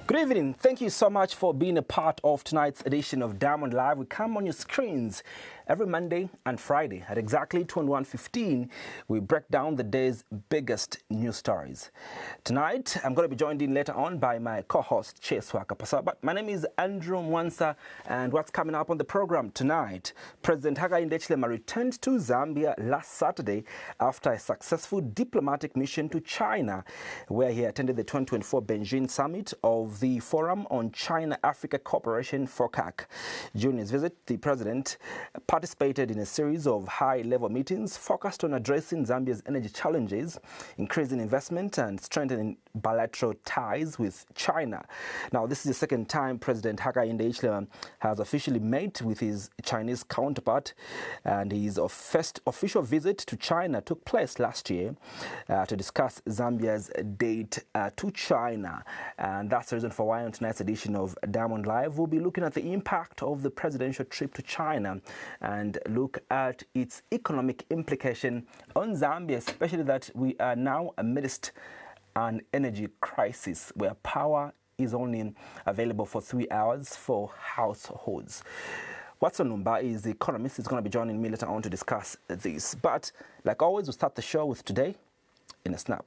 Good evening. Thank you so much for being a part of tonight's edition of Diamond Live. We come on your screens every Monday and Friday at exactly 21:15. We break down the day's biggest news stories. Tonight, I'm going to be joined in later on by my co-host, Cheswa Kapasa. But my name is Andrew Mwansa, and what's coming up on the program tonight? President Hichilema returned to Zambia last Saturday after a successful diplomatic mission to China, where he attended the 2024 Beijing summit of the Forum on China-Africa Cooperation (FOCAC). During his visit, the president participated in a series of high-level meetings focused on addressing Zambia's energy challenges, increasing investment and strengthening bilateral ties with China. Now, this is the second time President Hichilema has officially met with his Chinese counterpart, and his first official visit to China took place last year to discuss Zambia's date to China. And that's the reason for why on tonight's edition of Diamond Live, we'll be looking at the impact of the presidential trip to China and look at its economic implication on Zambia, especially that we are now amidst an energy crisis where power is only available for 3 hours for households. What's on Lumba is the economist is going to be joining me later on to discuss this. But like always, we'll start the show with Today in a Snap.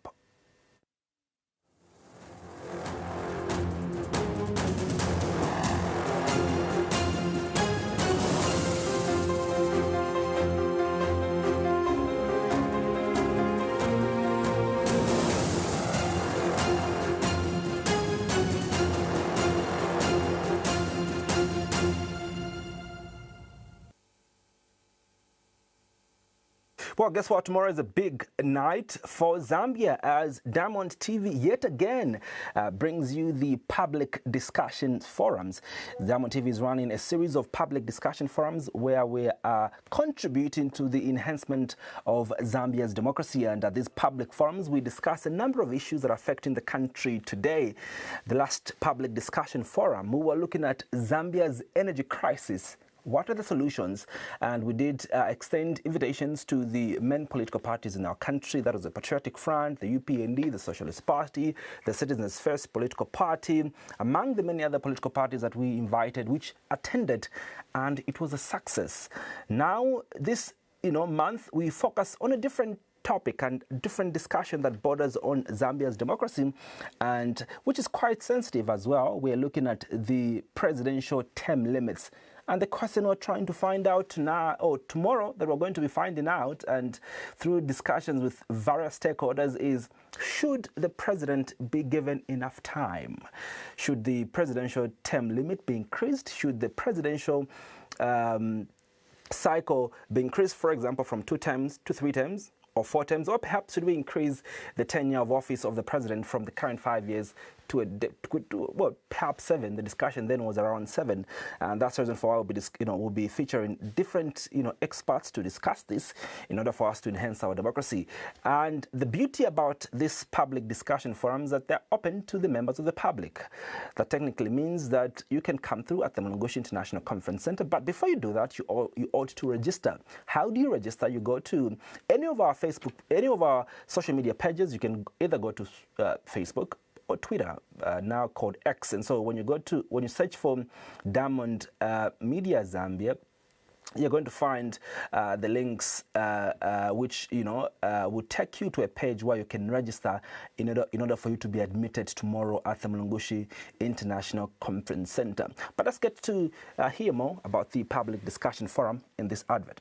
Well, guess what? Tomorrow is a big night for Zambia as Diamond TV yet again brings you the public discussion forums. Diamond TV is running a series of public discussion forums where we are contributing to the enhancement of Zambia's democracy. And at these public forums, we discuss a number of issues that are affecting the country today. The last public discussion forum, we were looking at Zambia's energy crisis. What are the solutions? And we did extend invitations to the main political parties in our country. That was the Patriotic Front, the UPND, the Socialist Party, the Citizens First political party, among the many other political parties that we invited, which attended, and it was a success. Now, this month, we focus on a different topic and different discussion that borders on Zambia's democracy, and which is quite sensitive as well. We're looking at the presidential term limits. And the question we're trying to find out now, or tomorrow, that we're going to be finding out, and through discussions with various stakeholders, is should the president be given enough time? Should the presidential term limit be increased? Should the presidential cycle be increased, for example, from 2 terms to 3 terms? Or 4 terms, or perhaps should we increase the tenure of office of the president from the current 5 years to perhaps 7? The discussion then was around 7, and that's the reason for why we'll be featuring different experts to discuss this in order for us to enhance our democracy. And the beauty about this public discussion forums is that they're open to the members of the public. That technically means that you can come through at the Mulungushi International Conference Center, but before you do that, you ought to register. How do you register? You go to any of our Facebook, any of our social media pages. You can either go to Facebook or Twitter, now called X. And so when you search for Diamond Media Zambia, you're going to find the links which will take you to a page where you can register in order for you to be admitted tomorrow at the Mulungushi International Conference Center. But let's get to hear more about the public discussion forum in this advert.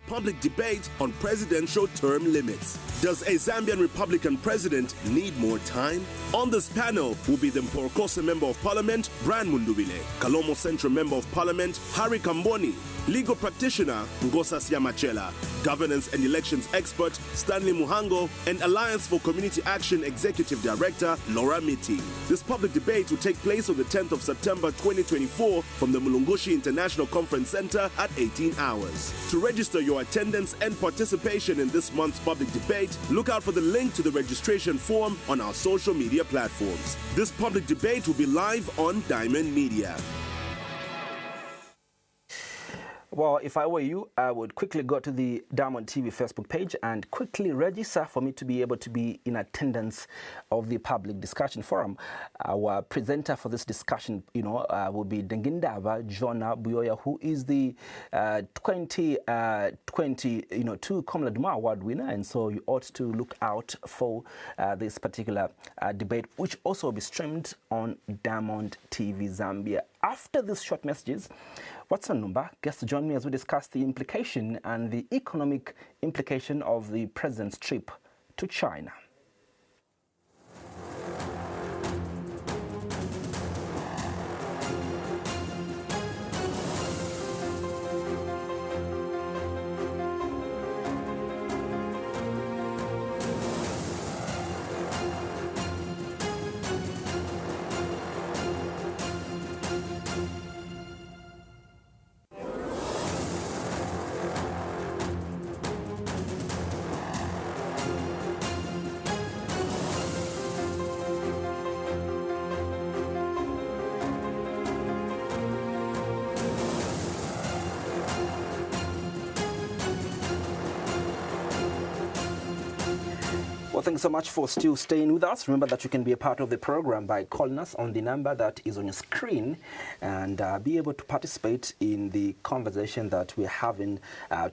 Public debate on presidential term limits. Does a Zambian Republican president need more time? On this panel will be the Mporokose Member of Parliament, Brian Mundubile, Kalomo Central Member of Parliament, Harry Kamboni, legal practitioner, Ngosa Siamachela, governance and elections expert, Stanley Muhango, and Alliance for Community Action Executive Director, Laura Miti. This public debate will take place on the 10th of September 2024 from the Mulungushi International Conference Center at 18 hours. To register your attendance and participation in this month's public debate, look out for the link to the registration form on our social media platforms. This public debate will be live on Diamond Media. Well, if I were you, I would quickly go to the Diamond TV Facebook page and quickly register for me to be able to be in attendance of the public discussion forum. Our presenter for this discussion, will be Dengindaba Jona Buyoya, who is the 2022 Komla Duma Award winner, and so you ought to look out for this particular debate, which also will be streamed on Diamond TV Zambia. After these short messages, Watson Lumba gets to join me as we discuss the implication and the economic implication of the president's trip to China. Well, thanks so much for still staying with us. Remember that you can be a part of the program by calling us on the number that is on your screen and be able to participate in the conversation that we're having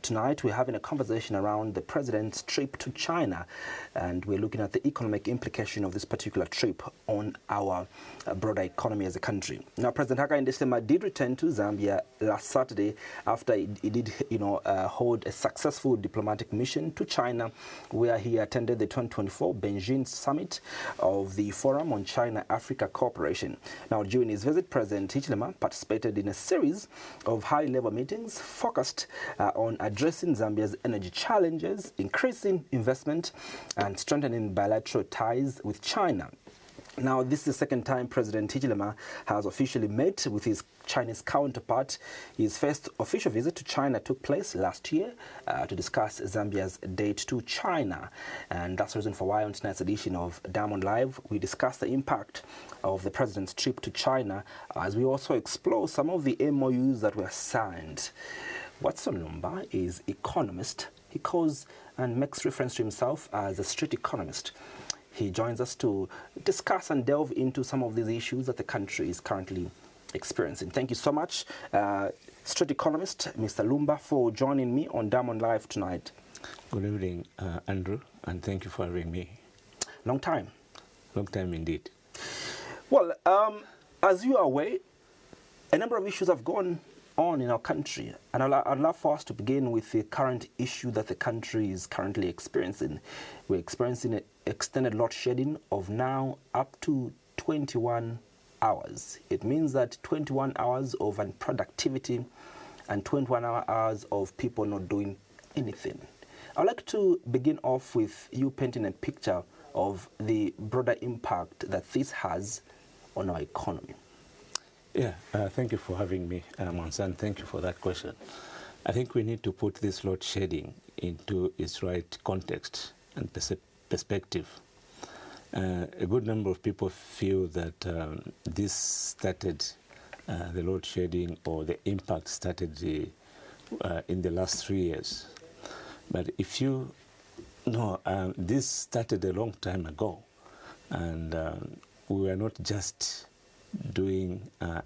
tonight. We're having a conversation around the president's trip to China, and we're looking at the economic implication of this particular trip on our broader economy as a country. Now, President Hichilema did return to Zambia last Saturday after he did, hold a successful diplomatic mission to China, where he attended the 2024 Beijing Summit of the Forum on China-Africa Cooperation. Now, during his visit, President Hichilema participated in a series of high-level meetings focused on addressing Zambia's energy challenges, increasing investment, and strengthening bilateral ties with China. Now, this is the second time President Hichilema has officially met with his Chinese counterpart. His first official visit to China took place last year to discuss Zambia's date to China. And that's the reason for why on tonight's edition of Diamond Live, we discuss the impact of the president's trip to China, as we also explore some of the MOUs that were signed. Watson Lumba is economist. He calls and makes reference to himself as a street economist. He joins us to discuss and delve into some of these issues that the country is currently experiencing. Thank you so much, street economist Mr. Lumba, for joining me on Diamond Live tonight. Good evening, Andrew, and thank you for having me. Long time. Long time indeed. Well, as you are aware, a number of issues have gone on in our country, and I'd love for us to begin with the current issue that the country is currently experiencing. We're experiencing extended load shedding of now up to 21 hours. It means that 21 hours of unproductivity and 21 hours of people not doing anything. I'd like to begin off with you painting a picture of the broader impact that this has on our economy. Yeah, thank you for having me, Monsan. Thank you for that question. I think we need to put this load shedding into its right context and perspective. A good number of people feel that this started, the load shedding or the impact started in the last 3 years. But if you know, this started a long time ago, and we were not just doing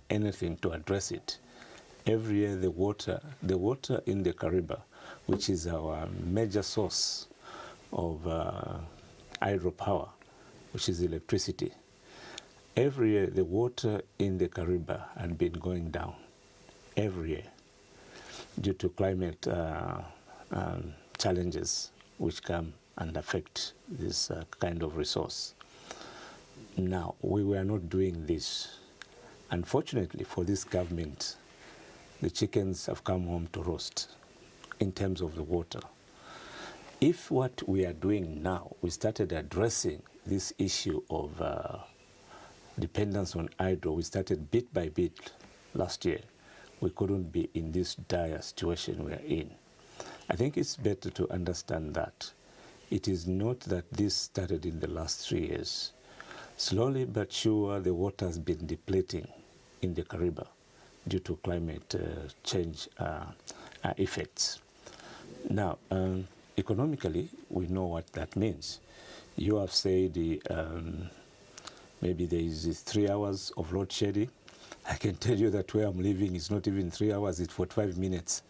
anything to address it. Every year the water in the Kariba, which is our major source of hydropower, which is electricity, every year the water in the Kariba had been going down, every year, due to climate challenges which come and affect this kind of resource. Now, we were not doing this. Unfortunately for this government, the chickens have come home to roast in terms of the water. If what we are doing now, we started addressing this issue of dependence on hydro, we started bit by bit last year, we couldn't be in this dire situation we are in. I think it's better to understand that it is not that this started in the last 3 years. Slowly but sure, the water has been depleting in the Kariba due to climate change effects. Now, economically, we know what that means. You have said maybe there is 3 hours of load shedding. I can tell you that where I'm living is not even 3 hours, it's 45 minutes.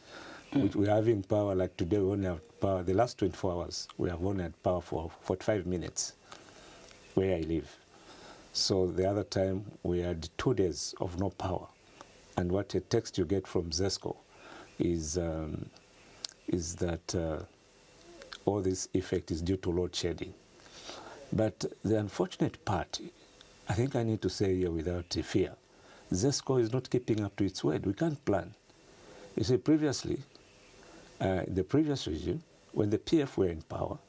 We're having power, like today we only have power, the last 24 hours, we have only had power for 45 minutes where I live. So the other time we had 2 days of no power. And what a text you get from ZESCO is that all this effect is due to load shedding. But the unfortunate part, I think I need to say here without fear, ZESCO is not keeping up to its word. We can't plan. You see, previously, the previous regime, when the PF were in power,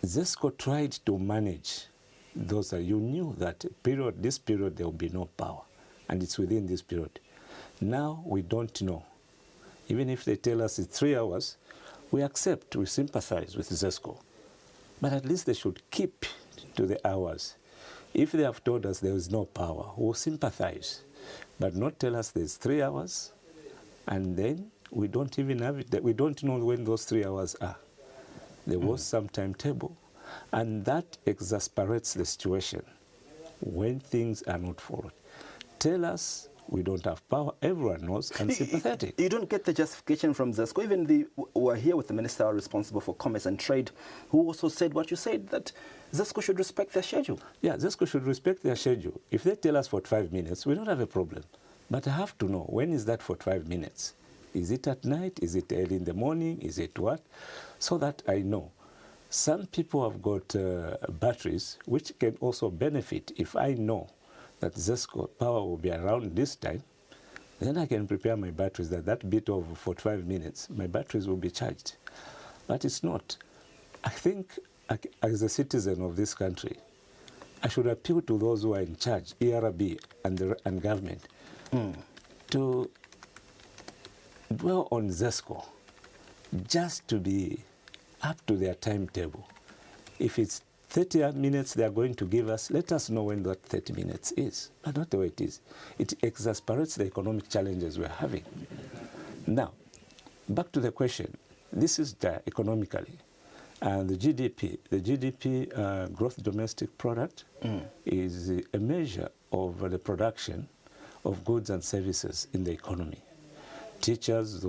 ZESCO tried to manage those that you knew that this period there will be no power, and it's within this period. Now we don't know. Even if they tell us it's 3 hours, we accept, we sympathize with ZESCO. But at least they should keep to the hours. If they have told us there is no power, we'll sympathize, but not tell us there's 3 hours, and then we don't even have it. We don't know when those 3 hours are. There was some timetable, and that exasperates the situation when things are not followed. Tell us we don't have power. Everyone knows and sympathetic. You don't get the justification from ZESCO. Even we're here with the minister responsible for commerce and trade, who also said what you said, that ZESCO should respect their schedule. Yeah, ZESCO should respect their schedule. If they tell us 45 minutes, we don't have a problem. But I have to know, when is that 45 minutes? Is it at night? Is it early in the morning? Is it what? So that I know. Some people have got batteries, which can also benefit. If I know that ZESCO power will be around this time, then I can prepare my batteries that bit of 45 minutes, my batteries will be charged. But it's not. I think as a citizen of this country, I should appeal to those who are in charge, ERB and government, to dwell on ZESCO, just to be up to their timetable. If it's 30 minutes they are going to give us, let us know when that 30 minutes is, but not the way it is. It exasperates the economic challenges we're having. Now, back to the question. This is economically. And the GDP, gross domestic product, is a measure of the production of goods and services in the economy. Teachers,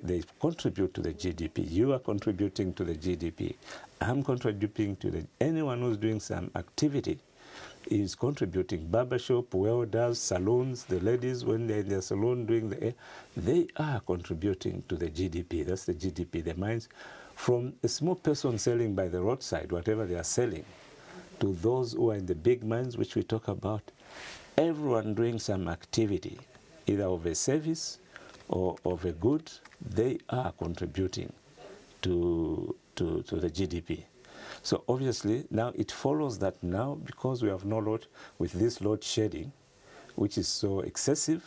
they contribute to the GDP. You are contributing to the GDP. I'm contributing to anyone who's doing some activity is contributing. Barbershop, welders, salons, the ladies, when they're in their salon doing they are contributing to the GDP. That's the GDP, the mines. From a small person selling by the roadside, whatever they are selling, to those who are in the big mines, which we talk about, everyone doing some activity, either of a service or of a good, they are contributing to the GDP. So obviously now it follows that now, because we have no load, with this load shedding, which is so excessive,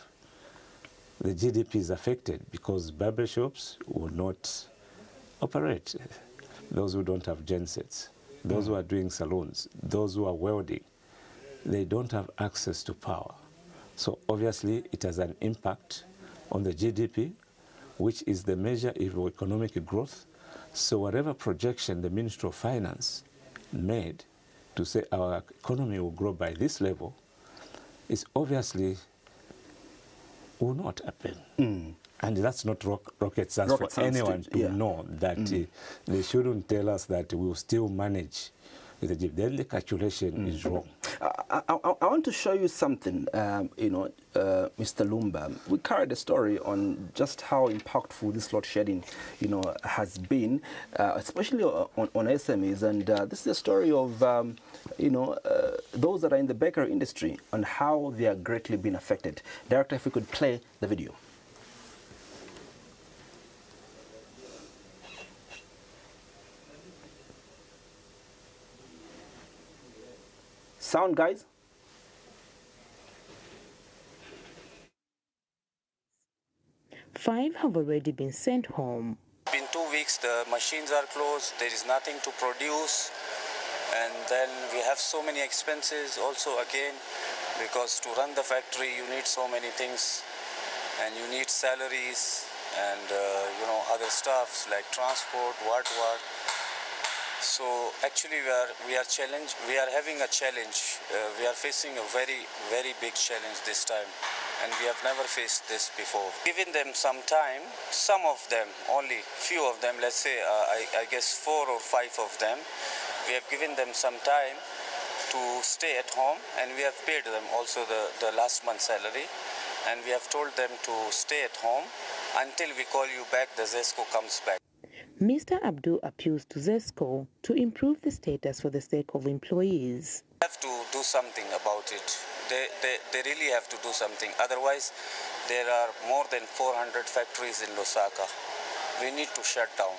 the GDP is affected because barbershops will not operate. Those who don't have gensets, those who are doing salons, those who are welding, they don't have access to power. So obviously it has an impact on the GDP, which is the measure of economic growth. So whatever projection the Ministry of Finance made to say our economy will grow by this level is obviously will not happen. And that's not rocket science for anyone to know that they shouldn't tell us that we'll still manage with the GDP. Then the calculation is wrong. I want to show you something, Mr. Lumba. We carried a story on just how impactful this load shedding, has been, especially on SMEs. And this is a story of, those that are in the bakery industry and how they are greatly being affected. Director, if we could play the video. Sound, guys? Five have already been sent home. In 2 weeks, the machines are closed, there is nothing to produce, and then we have so many expenses also again, because to run the factory you need so many things, and you need salaries, and other stuffs like transport, what. So actually we are challenged. We are having a challenge. We are facing a very, very big challenge this time, and we have never faced this before. Giving them some time, some of them, only few of them, let's say I guess 4 or 5 of them, we have given them some time to stay at home, and we have paid them also the last month's salary, and we have told them to stay at home until we call you back, the ZESCO comes back. Mr. Abdul appeals to ZESCO to improve the status for the sake of employees. They have to do something about it. They really have to do something. Otherwise, there are more than 400 factories in Lusaka. We need to shut down.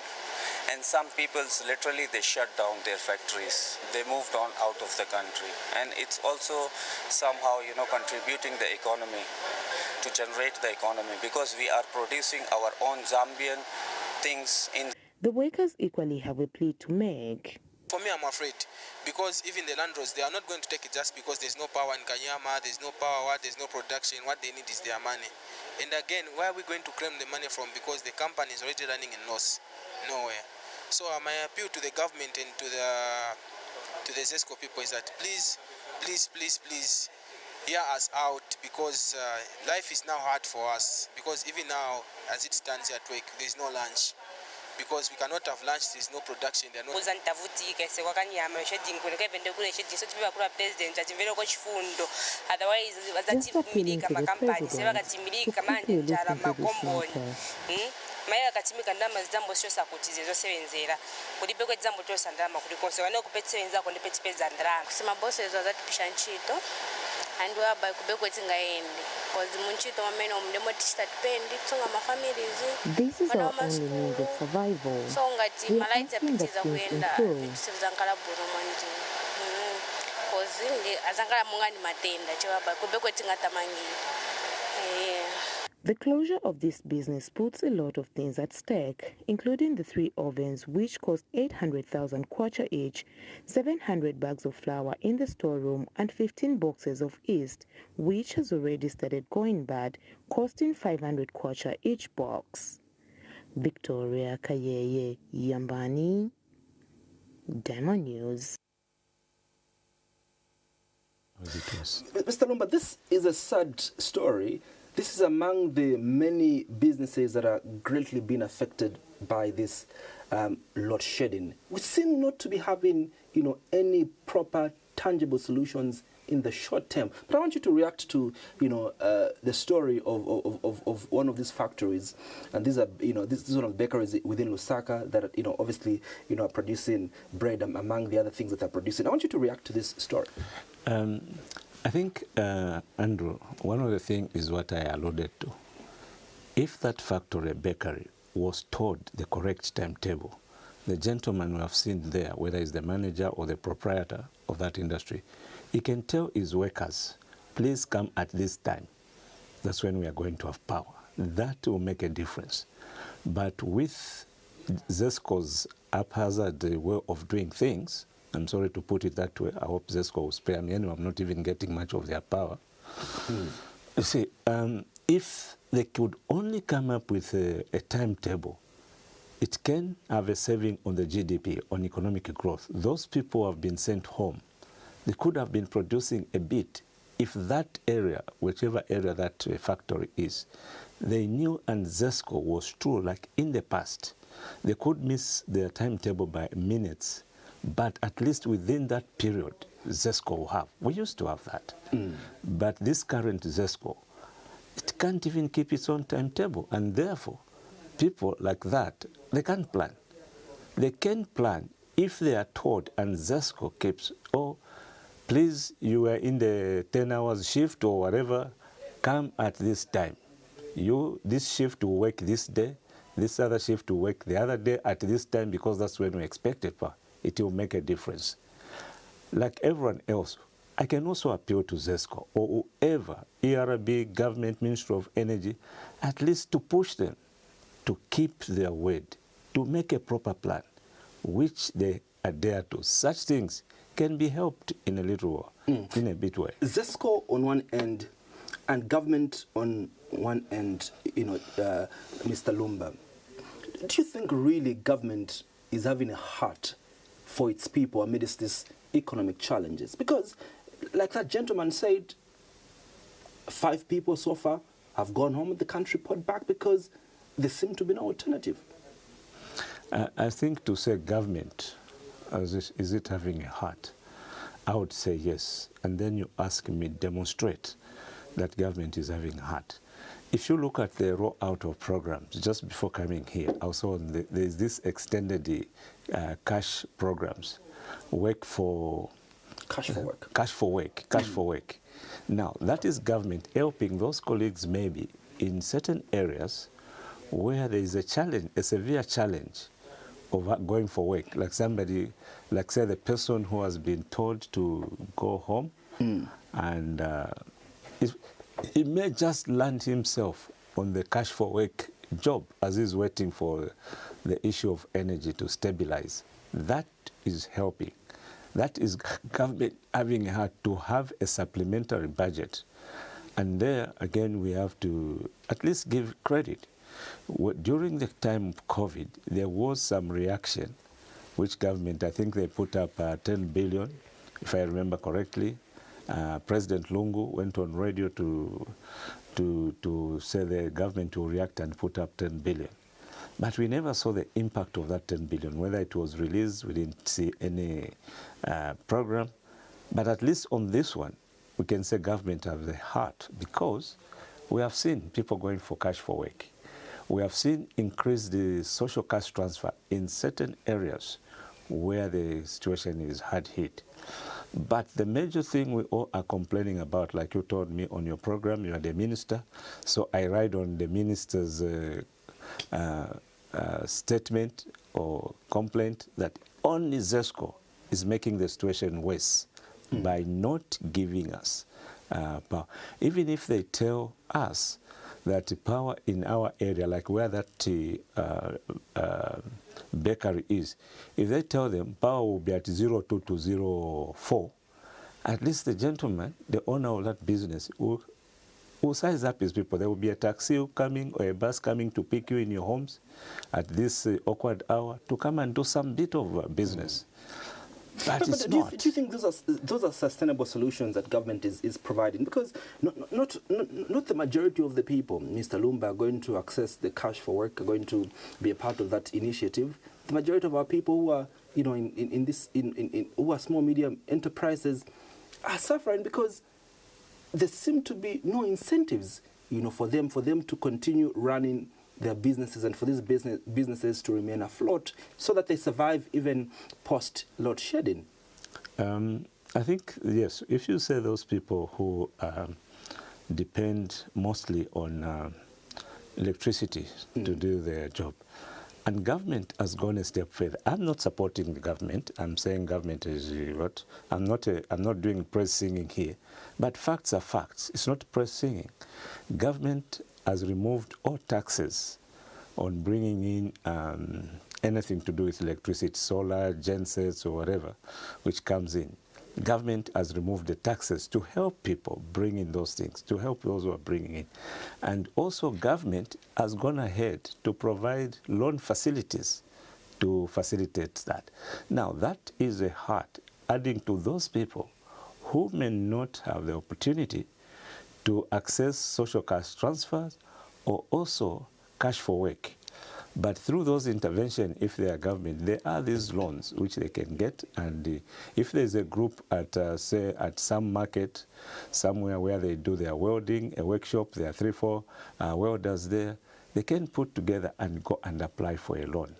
And some people, literally, they shut down their factories. They moved on out of the country. And it's also somehow, contributing the economy, to generate the economy, because we are producing our own Zambian things in. The workers equally have a plea to make. For me, I'm afraid, because even the landlords, they are not going to take it just because there's no power in Kanyama, there's no power, there's no production. What they need is their money. And again, where are we going to claim the money from? Because the company is already running in loss, nowhere. So my appeal to the government and to the ZESCO people is that please hear us out, because life is now hard for us. Because even now, as it stands here at work, there's no lunch. Because we cannot have lunch, there's no production. There are no. Just appealing to the president to quickly look into this matter. Maya katimika ndama zidambo sio sakutize zosebenzera kulipe kwa zidambo to sandama kulikonse wana kupetsenza ko ndipetipeza ndara kusema bosses wazatupisha nchito and whereby kubekwe tingaende cause munchito mameno mdemo tista depend kusonga ma families. This is our only means of survival. So ngati We are malaita asking that petiza things kuenda improve. tusizangala buru manje cause ndi azangala mungani matenda chewaba kubekwe tingatamangira. The closure of this business puts a lot of things at stake, including the 3 ovens which cost 800,000 kwacha each, 700 bags of flour in the storeroom and 15 boxes of yeast, which has already started going bad, costing 500 kwacha each box. Victoria Kayeye Yambani, Diamond News. Mr. Lumba, this is a sad story. This is among the many businesses that are greatly being affected by this load shedding. We seem not to be having, any proper tangible solutions in the short term. But I want you to react to, the story of one of these factories, and these are, this is one of the bakeries within Lusaka that, obviously, are producing bread among the other things that they're producing. I want you to react to this story. I think, Andrew, one of the things is what I alluded to. If that factory, bakery, was told the correct timetable, the gentleman we have seen there, whether it's the manager or the proprietor of that industry, he can tell his workers, please come at this time. That's when we are going to have power. That will make a difference. But with ZESCO's haphazard way of doing things, I'm sorry to put it that way, I hope ZESCO will spare me. Anyway, I'm not even getting much of their power. You see, if they could only come up with a timetable, it can have a saving on the GDP, on economic growth. Those people who have been sent home, they could have been producing a bit if that area, whichever area that factory is, they knew and ZESCO was true, like in the past. They could miss their timetable by minutes, but at least within that period, ZESCO will have. We used to have that. But this current ZESCO, it can't even keep its own timetable. And therefore, people like that, they can't plan. They can plan if they are told and ZESCO keeps, oh, please, you are in the 10 hours shift or whatever, come at this time. This shift will work this day, this other shift will work the other day at this time because that's when we expect it. It will make a difference. Like everyone else, I can also appeal to ZESCO or whoever, ERB, Government, Ministry of Energy, at least to push them to keep their word, to make a proper plan, which they adhere to. Such things can be helped in a little way, in a bit way. ZESCO, on one end, and government on one end, Mr. Lumba. Do you think really government is having a heart for its people amidst these economic challenges? Because, like that gentleman said, 5 people so far have gone home with the country put back because there seems to be no alternative. I think to say government, is it having a heart? I would say yes. And then you ask me, demonstrate that government is having a heart. If you look at the rollout of programs, just before coming here, also there's this extended cash programs, cash for work. Now, that is government helping those colleagues maybe in certain areas where there is a challenge, a severe challenge of going for work, like somebody, like say the person who has been told to go home and he may just land himself on the cash for work job as he's waiting for the issue of energy to stabilize. That is helping. That is government having had to have a supplementary budget. And there, again, we have to at least give credit. During the time of COVID, there was some reaction, which government, I think they put up 10 billion, if I remember correctly. President Lungu went on radio to say the government will react and put up 10 billion. But we never saw the impact of that 10 billion. Whether it was released, we didn't see any program. But at least on this one, we can say government have the heart, because we have seen people going for cash for work. We have seen increase the social cash transfer in certain areas where the situation is hard hit. But the major thing we all are complaining about, like you told me on your program, you are the minister, so I ride on the minister's statement or complaint that only ZESCO is making the situation worse by not giving us power. Even if they tell us that power in our area, like where that bakery is, if they tell them power will be at 02 to 04, at least the gentleman, the owner of that business, will size up his people. There will be a taxi coming or a bus coming to pick you in your homes at this awkward hour to come and do some bit of business. But it's do not. Do you think those are sustainable solutions that government is providing? Because not the majority of the people, Mr. Lumba, are going to access the cash for work, are going to be a part of that initiative. The majority of our people who are, who are small medium enterprises are suffering because there seem to be no incentives, for them to continue running their businesses and for these businesses to remain afloat so that they survive even post-load shedding. I think, yes, if you say those people who depend mostly on electricity to do their job, and government has gone a step further. I'm not supporting the government. I'm saying government is what? I'm not doing praise singing here. But facts are facts. It's not praise singing. Government has removed all taxes on bringing in anything to do with electricity, solar, gensets, or whatever, which comes in. Government has removed the taxes to help people bring in those things, to help those who are bringing in. And also government has gone ahead to provide loan facilities to facilitate that. Now, that is a heart adding to those people who may not have the opportunity to access social cash transfers or also cash for work. But through those interventions, if they are government, there are these loans which they can get. And if there's a group at, say, at some market, somewhere where they do their welding, a workshop, there are 3-4 welders there, they can put together and go and apply for a loan.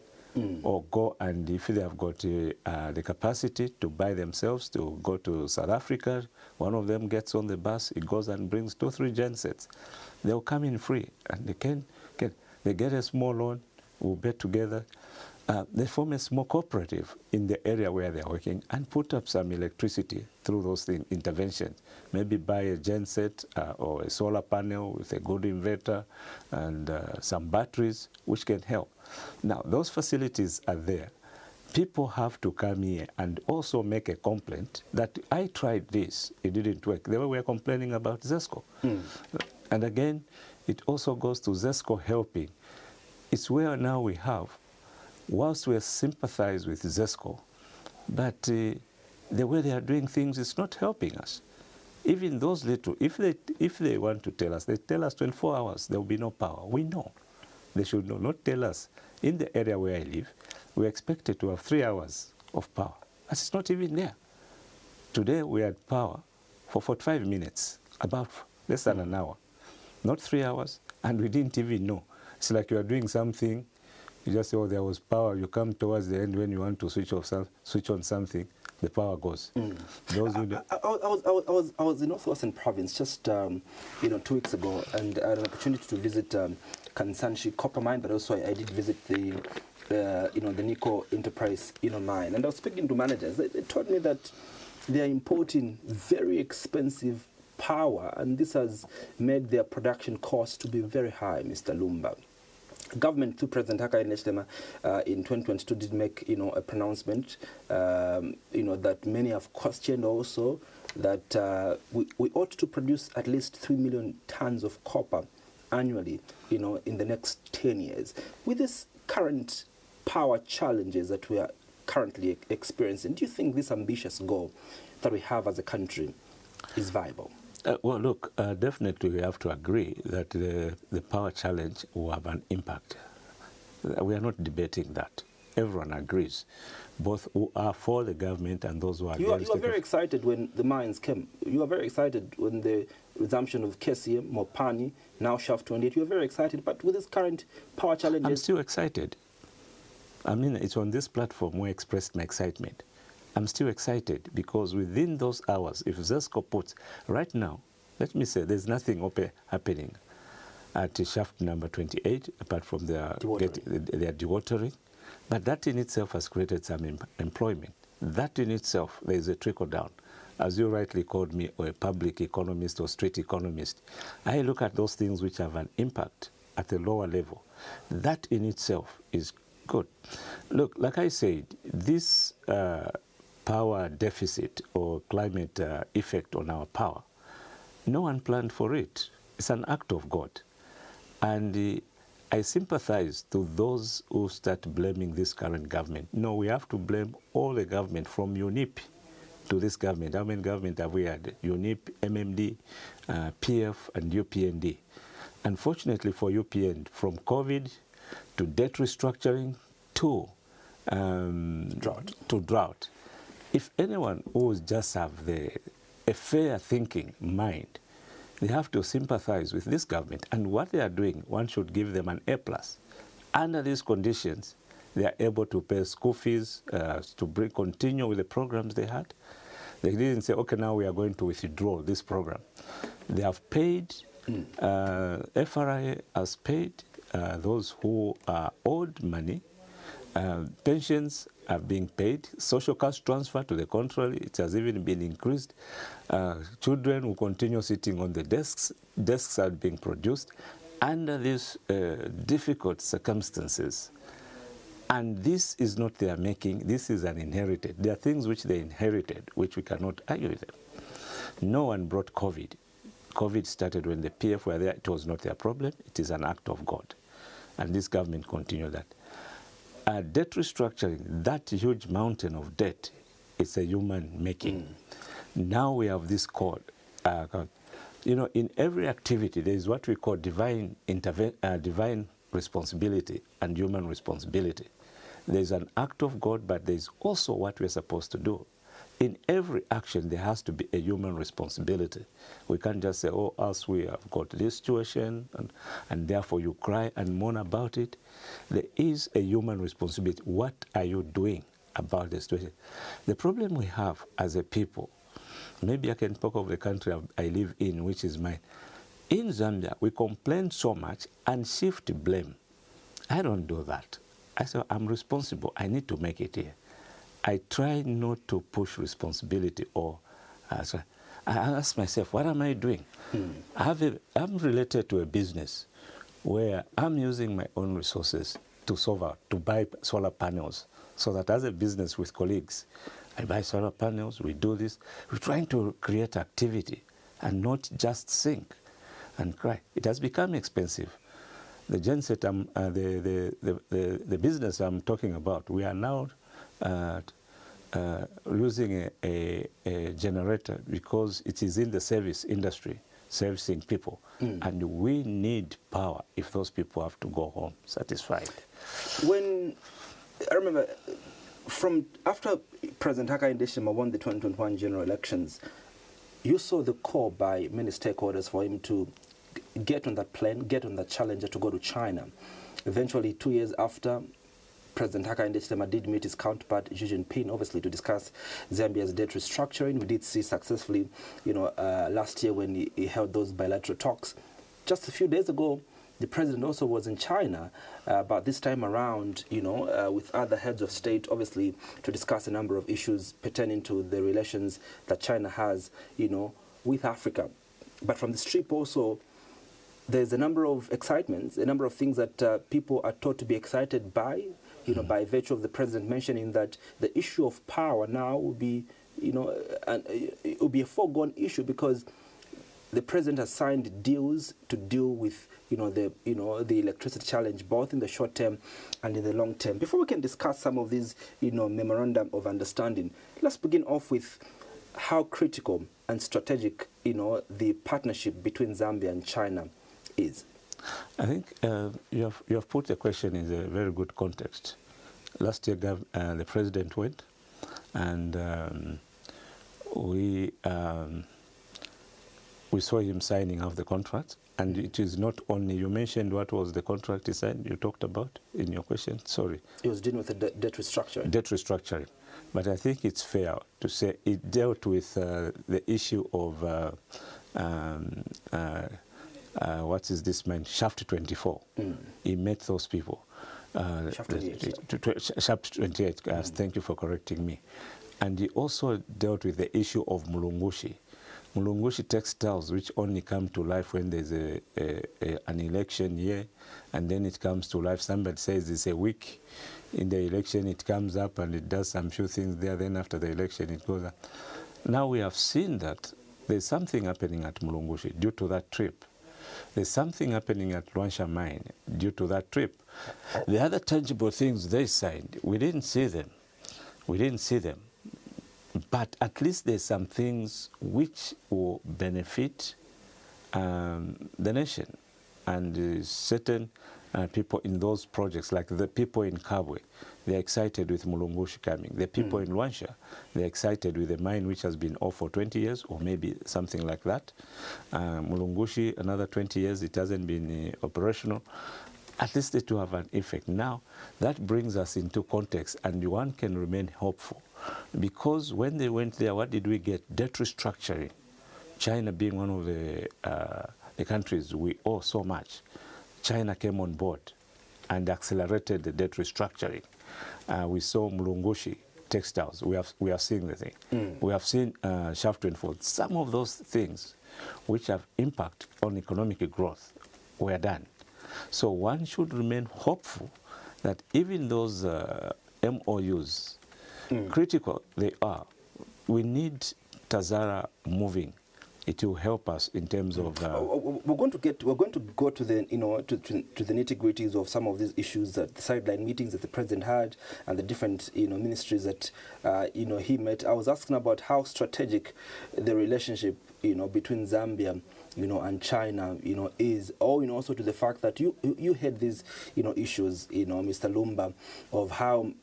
Or go and, if they have got the capacity to buy themselves, to go to South Africa, one of them gets on the bus, he goes and brings 2-3 gensets. They'll come in free, and they get a small loan, will bet together. They form a small cooperative in the area where they're working and put up some electricity through those interventions. Maybe buy a genset or a solar panel with a good inverter and some batteries, which can help. Now, those facilities are there people have to come here and also make a complaint that I tried this, it didn't work. They were complaining about ZESCO. And again, it also goes to ZESCO helping. It's where now we have, whilst we sympathize with ZESCO, but the way they are doing things is not helping us. Even those little, if they want to tell us, they tell us 24 hours, there will be no power. We know. They should know, not tell us. In the area where I live, we're expected to have 3 hours of power. That's not even there. Today we had power for 45 minutes, about less than an hour. Not 3 hours, and we didn't even know. It's like you are doing something, you just say, oh, there was power. You come towards the end when you want to switch on something, the power goes. Those who I was in Northwestern Province just 2 weeks ago, and I had an opportunity to visit Kansanshi copper mine, but also I did visit the Nico Enterprise mine, and I was speaking to managers. They told me that they are importing very expensive power, and this has made their production costs to be very high, Mr. Lumba. Government through President Hichilema in 2022 did make a pronouncement that many have questioned also, that we ought to produce at least 3 million tons of copper annually in the next 10 years. With this current power challenges that we are currently experiencing, do you think this ambitious goal that we have as a country is viable? Well, look, definitely we have to agree that the power challenge will have an impact. We are not debating that. Everyone agrees, both who are for the government and those who are against. You were very excited when the mines came. You were very excited when the resumption of KCM, Mopani, now Shaft 28. You were very excited, but with this current power challenges... I'm still excited. I mean, it's on this platform where I expressed my excitement. I'm still excited because within those hours, if ZESCO puts, right now, let me say, there's nothing happening at shaft number 28, apart from their dewatering. But that in itself has created some employment. That in itself, there is a trickle down. As you rightly called me, or a public economist or street economist, I look at those things which have an impact at a lower level. That in itself is good. Look, like I said, this power deficit or climate effect on our power, no one planned for it. It's an act of God. And I sympathize to those who start blaming this current government. No, we have to blame all the government from UNIP to this government. How many government have we had? UNIP, MMD, PF, and UPND. Unfortunately for UPN, from COVID to debt restructuring to drought. If anyone who just have a fair thinking mind, they have to sympathize with this government. And what they are doing, one should give them an A+. Under these conditions, they are able to pay school fees, to continue with the programs they had. They didn't say, okay, now we are going to withdraw this program. They have paid, FRA has paid those who are owed money. Pensions are being paid. Social cash transfer, to the contrary, it has even been increased. Children will continue sitting on the desks. Desks are being produced under these difficult circumstances. And this is not their making. This is an inherited. There are things which they inherited, which we cannot argue with them. No one brought COVID. COVID started when the PF were there. It was not their problem. It is an act of God. And this government continued that. Debt restructuring, that huge mountain of debt, it's a human making. Now we have this code. In every activity, there is what we call divine responsibility and human responsibility. There is an act of God, but there is also what we're supposed to do. In every action, there has to be a human responsibility. We can't just say, oh, us, we have got this situation, and therefore you cry and mourn about it. There is a human responsibility. What are you doing about the situation? The problem we have as a people, maybe I can talk of the country I live in, which is mine. In Zambia, we complain so much and shift blame. I don't do that. I say, I'm responsible. I need to make it here. I try not to push responsibility or I ask myself, what am I doing? I'm related to a business where I'm using my own resources to buy solar panels so that as a business with colleagues, I buy solar panels, we do this. We're trying to create activity and not just think and cry. It has become expensive. The genset, the business I'm talking about, we are now using a generator because it is in the service industry, servicing people. And we need power if those people have to go home satisfied. When, I remember, from after President Hichilema won the 2021 general elections, you saw the call by many stakeholders for him to get on that plane, get on that Challenger to go to China. Eventually, 2 years after, President Hichilema did meet his counterpart Xi Jinping, obviously to discuss Zambia's debt restructuring. We did see successfully, last year when he held those bilateral talks. Just a few days ago, the president also was in China, but this time around, with other heads of state, obviously, to discuss a number of issues pertaining to the relations that China has, with Africa. But from this trip also, there's a number of excitements, a number of things that people are taught to be excited by, by virtue of the president mentioning that the issue of power now will be, it will be a foregone issue because the president has signed deals to deal with, the electricity challenge, both in the short term and in the long term. Before we can discuss some of these, memorandum of understanding, let's begin off with how critical and strategic, the partnership between Zambia and China is. I think you have put the question in a very good context. Last year, the president went, and we saw him signing off the contract. And it is not only, you mentioned what was the contract he signed, you talked about in your question, sorry. He was dealing with the debt restructuring. Debt restructuring. But I think it's fair to say it dealt with the issue of, what is this man, Shaft 24. He met those people. Shaft 28. Shaft 28, thank you for correcting me. And he also dealt with the issue of Mulungushi. Mulungushi textiles, which only come to life when there's an election year, and then it comes to life. Somebody says it's a week. In the election, it comes up and it does some few things there. Then after the election, it goes up. Now we have seen that there's something happening at Mulungushi due to that trip. There's something happening at Luansha Mine due to that trip. The other tangible things they signed, we didn't see them. We didn't see them. But at least there's some things which will benefit the nation and certain people in those projects, like the people in Kabwe, they're excited with Mulungushi coming. The people in Luansha, they're excited with the mine which has been off for 20 years or maybe something like that. Mulungushi, another 20 years, it hasn't been operational. At least it will have an effect. Now, that brings us into context, and one can remain hopeful. Because when they went there, what did we get? Debt restructuring. China being one of the countries we owe so much. China came on board and accelerated the debt restructuring. We saw Mulungushi textiles. We are seeing the thing. We have seen Shaft 24. Some of those things which have impact on economic growth were done. So one should remain hopeful that even those MOUs, critical they are, we need Tazara moving. It will help us in terms of. We're going to go to the to the nitty-gritties of some of these issues, that the sideline meetings that the president had and the different ministries that he met. I was asking about how strategic the relationship between Zambia and China is, or also to the fact that you had these issues, Mr. Lumba, of how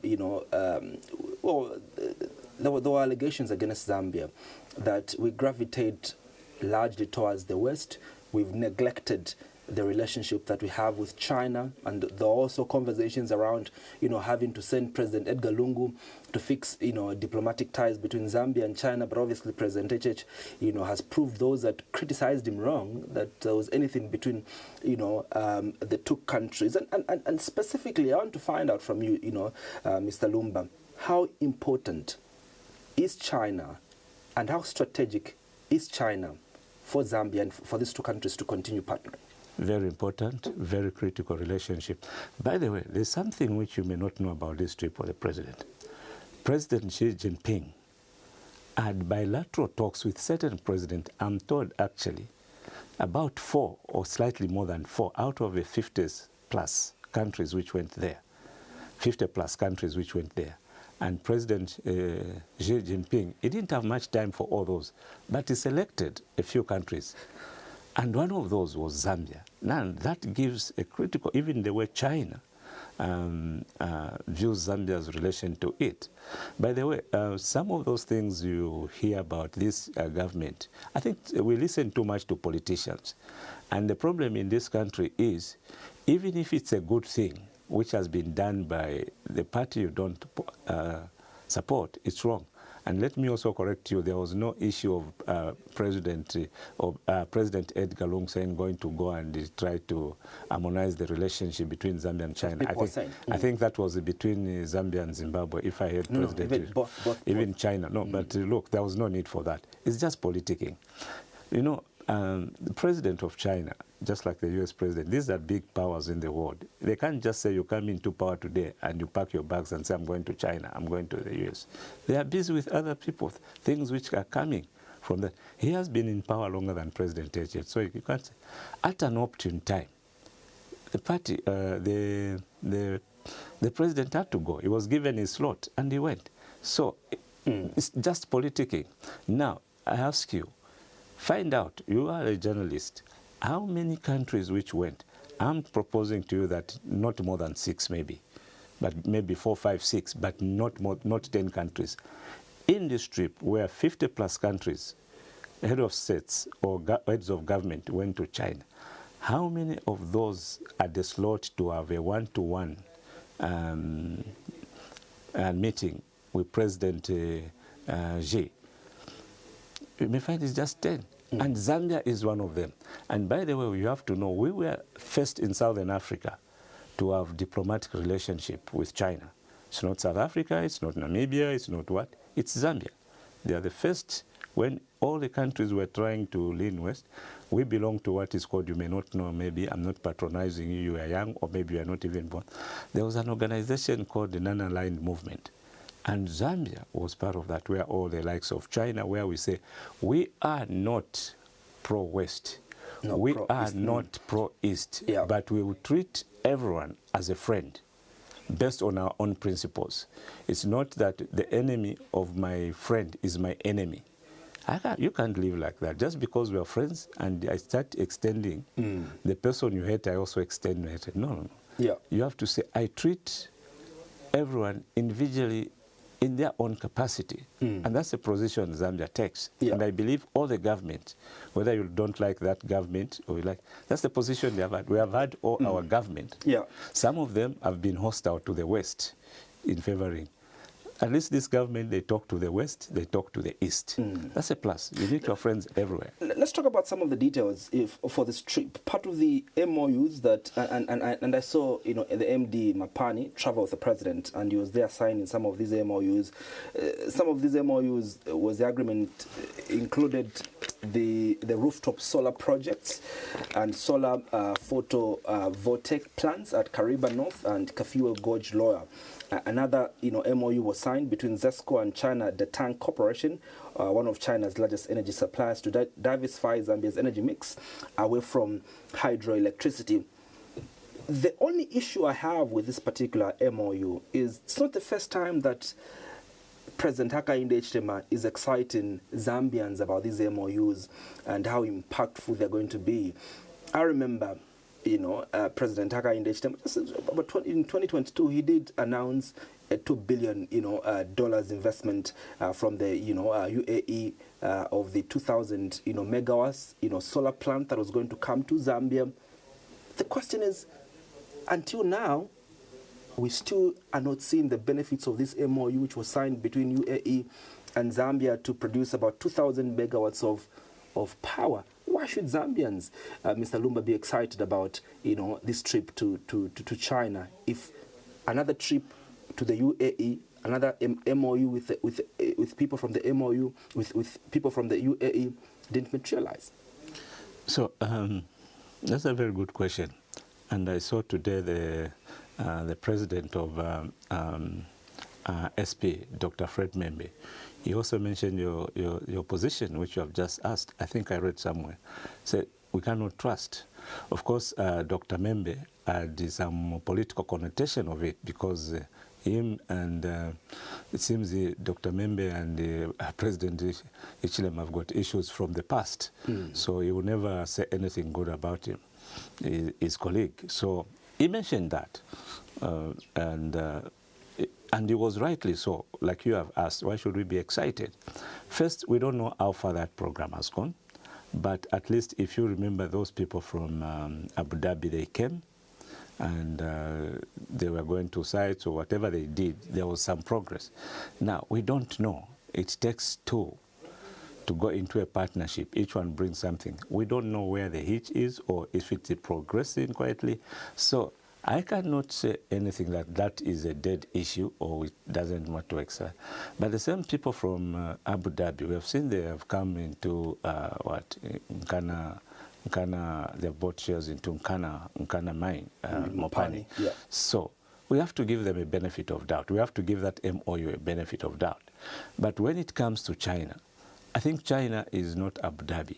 there were allegations against Zambia that we gravitate largely towards the West. We've neglected the relationship that we have with China, and there are also conversations around, having to send President Edgar Lungu to fix, diplomatic ties between Zambia and China. But obviously, President Hichilema, has proved those that criticized him wrong, that there was anything between, the two countries. And specifically, I want to find out from you, Mr. Lumba, how important is China, and how strategic is China for Zambia and for these two countries to continue partnering? Very important, very critical relationship. By the way, there's something which you may not know about this trip for the president. President Xi Jinping had bilateral talks with certain presidents, I'm told actually, about 4 or slightly more than 4 out of the 50 plus countries which went there. 50 plus countries which went there. And President Xi Jinping, he didn't have much time for all those, but he selected a few countries. And one of those was Zambia. Now, that gives a critical, even the way China views Zambia's relation to it. By the way, some of those things you hear about this government, I think we listen too much to politicians. And the problem in this country is, even if it's a good thing, which has been done by the party you don't support, it's wrong. And let me also correct you, there was no issue of President Edgar Lungu saying going to go and try to harmonize the relationship between Zambia and China. I think that was between Zambia and Zimbabwe, if I heard President. Even China. No, but look, there was no need for that. It's just politicking. You know, the president of China, just like the US president, these are big powers in the world. They can't just say you come into power today and you pack your bags and say, I'm going to China, I'm going to the US. They are busy with other people, things which are coming from that. He has been in power longer than President Hichilema, so you can't say. At an opportune time, the party, the president had to go. He was given his slot and he went. So it's just politicking. Now, I ask you, find out, you are a journalist, how many countries which went? I'm proposing to you that not more than 6 maybe, but maybe 4, 5, 6, but not 10 countries. In this trip, where 50 plus countries, head of states or heads of government went to China, how many of those are the slot to have a one-to-one meeting with President Xi? You may find it's just 10. And Zambia is one of them. And by the way, you have to know, we were first in Southern Africa to have diplomatic relationship with China. It's not South Africa, it's not Namibia, it's not what? It's Zambia. They are the first, when all the countries were trying to lean west, we belong to what is called, you may not know, maybe I'm not patronizing you, you are young, or maybe you are not even born. There was an organization called the Non-Aligned Movement. And Zambia was part of that, where all the likes of China, where we say, we are not pro-West, we are not pro-East, but we will treat everyone as a friend based on our own principles. It's not that the enemy of my friend is my enemy. You can't live like that. Just because we are friends and I start extending the person you hate, I also extend my hatred. No. Yeah. You have to say, I treat everyone individually in their own capacity. And that's the position Zambia takes. Yeah. And I believe all the government, whether you don't like that government or you like, that's the position they have had. We have had all our government. Yeah. Some of them have been hostile to the West in favoring. At least this government, they talk to the West, they talk to the East. That's a plus. You need your friends everywhere. Let's talk about some of the details for this trip. Part of the MOUs that, and I saw, you know, the MD Mapani travel with the president, and he was there signing some of these MOUs. Some of these MOUs was the agreement included the rooftop solar projects and solar photovoltaic plants at Kariba North and Kafiwa Gorge Lower. Another, MOU was signed between ZESCO and China Datang Corporation, one of China's largest energy suppliers, to diversify Zambia's energy mix away from hydroelectricity. The only issue I have with this particular MOU is it's not the first time that President Hichilema is exciting Zambians about these MOUs and how impactful they're going to be. I remember, President Hichilema, but in 2022, he did announce a $2 billion, dollars investment from the, UAE of the 2,000, megawatts, solar plant that was going to come to Zambia. The question is, until now, we still are not seeing the benefits of this MOU, which was signed between UAE and Zambia to produce about 2,000 megawatts of power. Why should Zambians, Mr. Lumba, be excited about, this trip to China if another trip to the UAE, another MOU with people from the MOU, with people from the UAE didn't materialize? So That's a very good question. And I saw today the president of SP, Dr. Fred Membe. He also mentioned your position, which you have just asked. I think I read somewhere. Said, we cannot trust. Of course, Dr. Membe had some political connotation of it because him and it seems Dr. Membe and President Hichilema have got issues from the past. So he will never say anything good about him, his colleague. So he mentioned that. And he was rightly so. Like you have asked, why should we be excited? First, we don't know how far that program has gone. But at least if you remember those people from Abu Dhabi, they came and they were going to sites or whatever they did, there was some progress. Now, we don't know. It takes two to go into a partnership. Each one brings something. We don't know where the hitch is or if it's progressing quietly. So I cannot say anything that is a dead issue or it doesn't want to excel. But the same people from Abu Dhabi, we have seen they have come into Nkana, they bought shares into Nkana mine, Mopani. Yeah. So we have to give them a benefit of doubt. We have to give that MOU a benefit of doubt. But when it comes to China, I think China is not Abu Dhabi.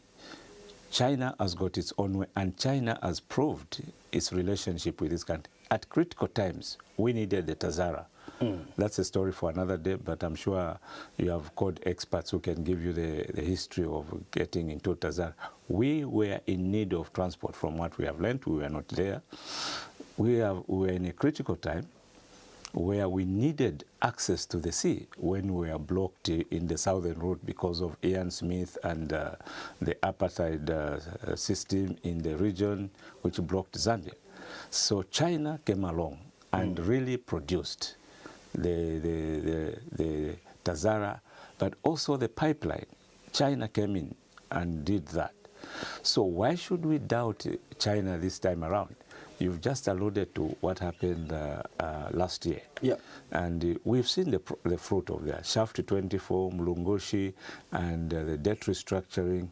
China has got its own way, and China has proved its relationship with this country. At critical times, we needed the Tazara. That's a story for another day, but I'm sure you have called experts who can give you the history of getting into Tazara. We were in need of transport from what we have learned. We were not there. We were in a critical time where we needed access to the sea when we were blocked in the southern route because of Ian Smith and the apartheid system in the region which blocked Zambia. So China came along and really produced the Tazara, but also the pipeline. China came in and did that. So why should we doubt China this time around? You've just alluded to what happened last year. Yeah. And we've seen the fruit of that. Shaft 24, Mlungushi, and the debt restructuring.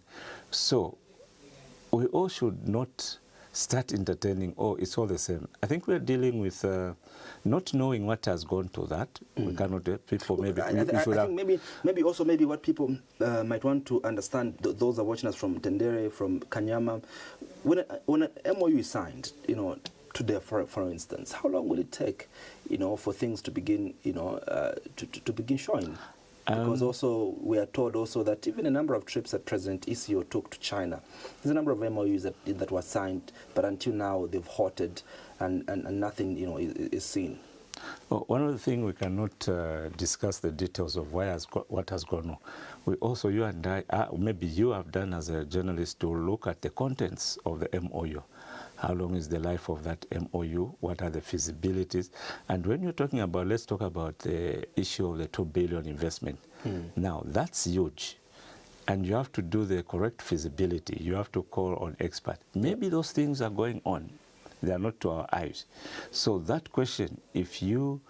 So we all should not start entertaining, oh, it's all the same. I think we're dealing with not knowing what has gone to that. We cannot, people maybe, I think maybe also what people might want to understand, those are watching us from Tendere, from Kanyama, when an MOU is signed, today, for instance, how long will it take, for things to begin, to begin showing? Because also we are told also that even a number of trips that President Isio took to China, there's a number of MOUs that were signed, but until now they've halted and nothing is seen. Well, one of the things we cannot discuss the details of what has gone on. We also, you and I, maybe you have done as a journalist to look at the contents of the MOU. How long is the life of that MOU? What are the feasibilities? And when you're talking about, let's talk about the issue of the 2 billion investment. Now, that's huge. And you have to do the correct feasibility. You have to call on experts. Maybe those things are going on. They are not to our eyes. So that question, if you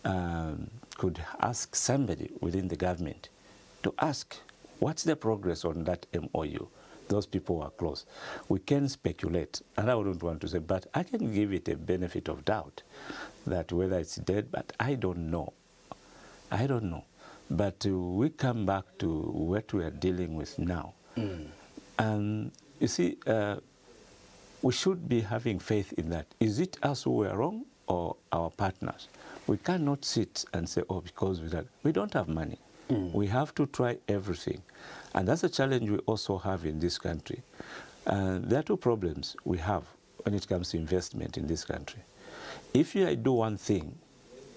could ask somebody within the government to ask, what's the progress on that MOU? Those people are close. We can speculate, and I wouldn't want to say, but I can give it a benefit of doubt that whether it's dead, but I don't know. I don't know. But we come back to what we are dealing with now. And you see, we should be having faith in that. Is it us who were wrong or our partners? We cannot sit and say, oh, because we don't have money. We have to try everything. And that's a challenge we also have in this country. There are two problems we have when it comes to investment in this country. If I do one thing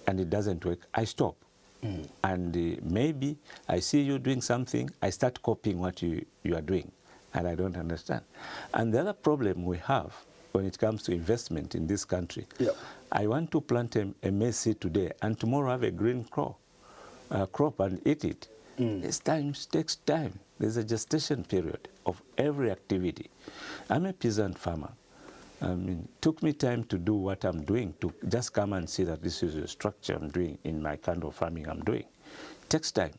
and it doesn't work, I stop. And maybe I see you doing something, I start copying what you are doing, and I don't understand. And the other problem we have when it comes to investment in this country, I want to plant a maize seed today and tomorrow have a green crop and eat it. This takes time. There's a gestation period of every activity. I'm a peasant farmer. It took me time to do what I'm doing, to just come and see that this is a structure I'm doing in my kind of farming I'm doing. It takes time.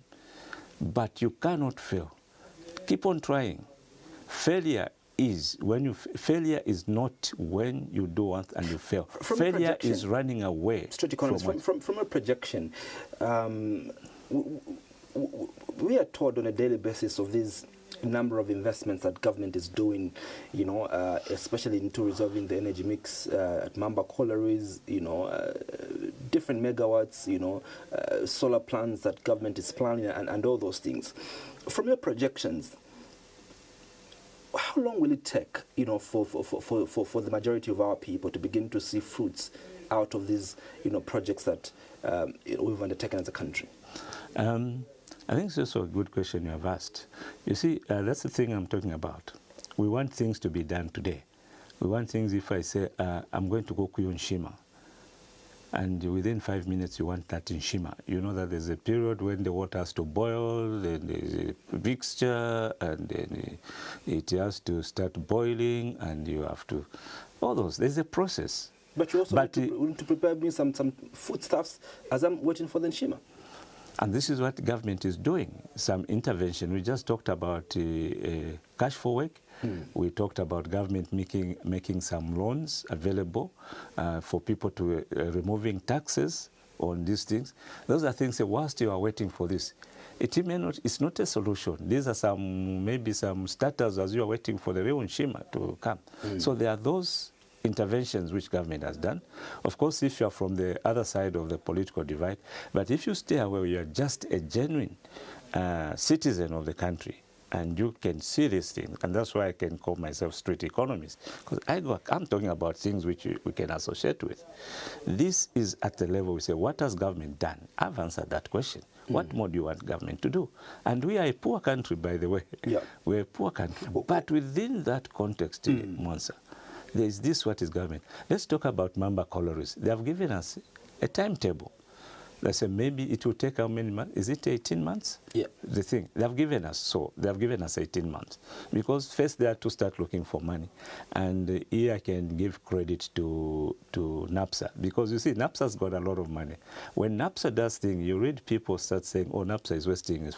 But you cannot fail. Keep on trying. Failure is when you failure is not when you do one and you fail. Failure is running away. Straight economist, from a projection, we are told on a daily basis of these number of investments that government is doing, you know, especially into resolving the energy mix at Mamba collieries, you know, different megawatts, you know, solar plants that government is planning and all those things. From your projections, how long will it take, you know, for the majority of our people to begin to see fruits out of these, you know, projects that we've undertaken as a country? I think it's also a good question you have asked. You see, that's the thing I'm talking about. We want things to be done today. We want things, if I say, I'm going to cook you in Shima, and within 5 minutes you want that in Shima. You know that there's a period when the water has to boil, then there's a mixture, and then it has to start boiling, and you have to, all those, there's a process. But you also need to prepare me some foodstuffs as I'm waiting for the Nshima. And this is what the government is doing, some intervention. We just talked about cash for work. We talked about government making some loans available for people to removing taxes on these things. Those are things that whilst you are waiting for this, it's not a solution. These are maybe some starters as you are waiting for the real Nshima to come. So there are those interventions which government has done. Of course, if you are from the other side of the political divide, but if you stay away, you are just a genuine citizen of the country, and you can see these things, and that's why I can call myself street economist, because I'm talking about things which we can associate with. This is at the level we say, what has government done? I've answered that question. What more do you want government to do? And we are a poor country, by the way. Yeah. We're a poor country. But within that context, Monsa, there is this, what is government. Let's talk about Mamba collieries. They have given us a timetable. They say maybe it will take how many months? Is it 18 months? Yeah. The thing, they have given us 18 months. Because first they have to start looking for money. And here I can give credit to NAPSA. Because you see, NAPSA's got a lot of money. When NAPSA does things, you read people start saying, oh, NAPSA is wasting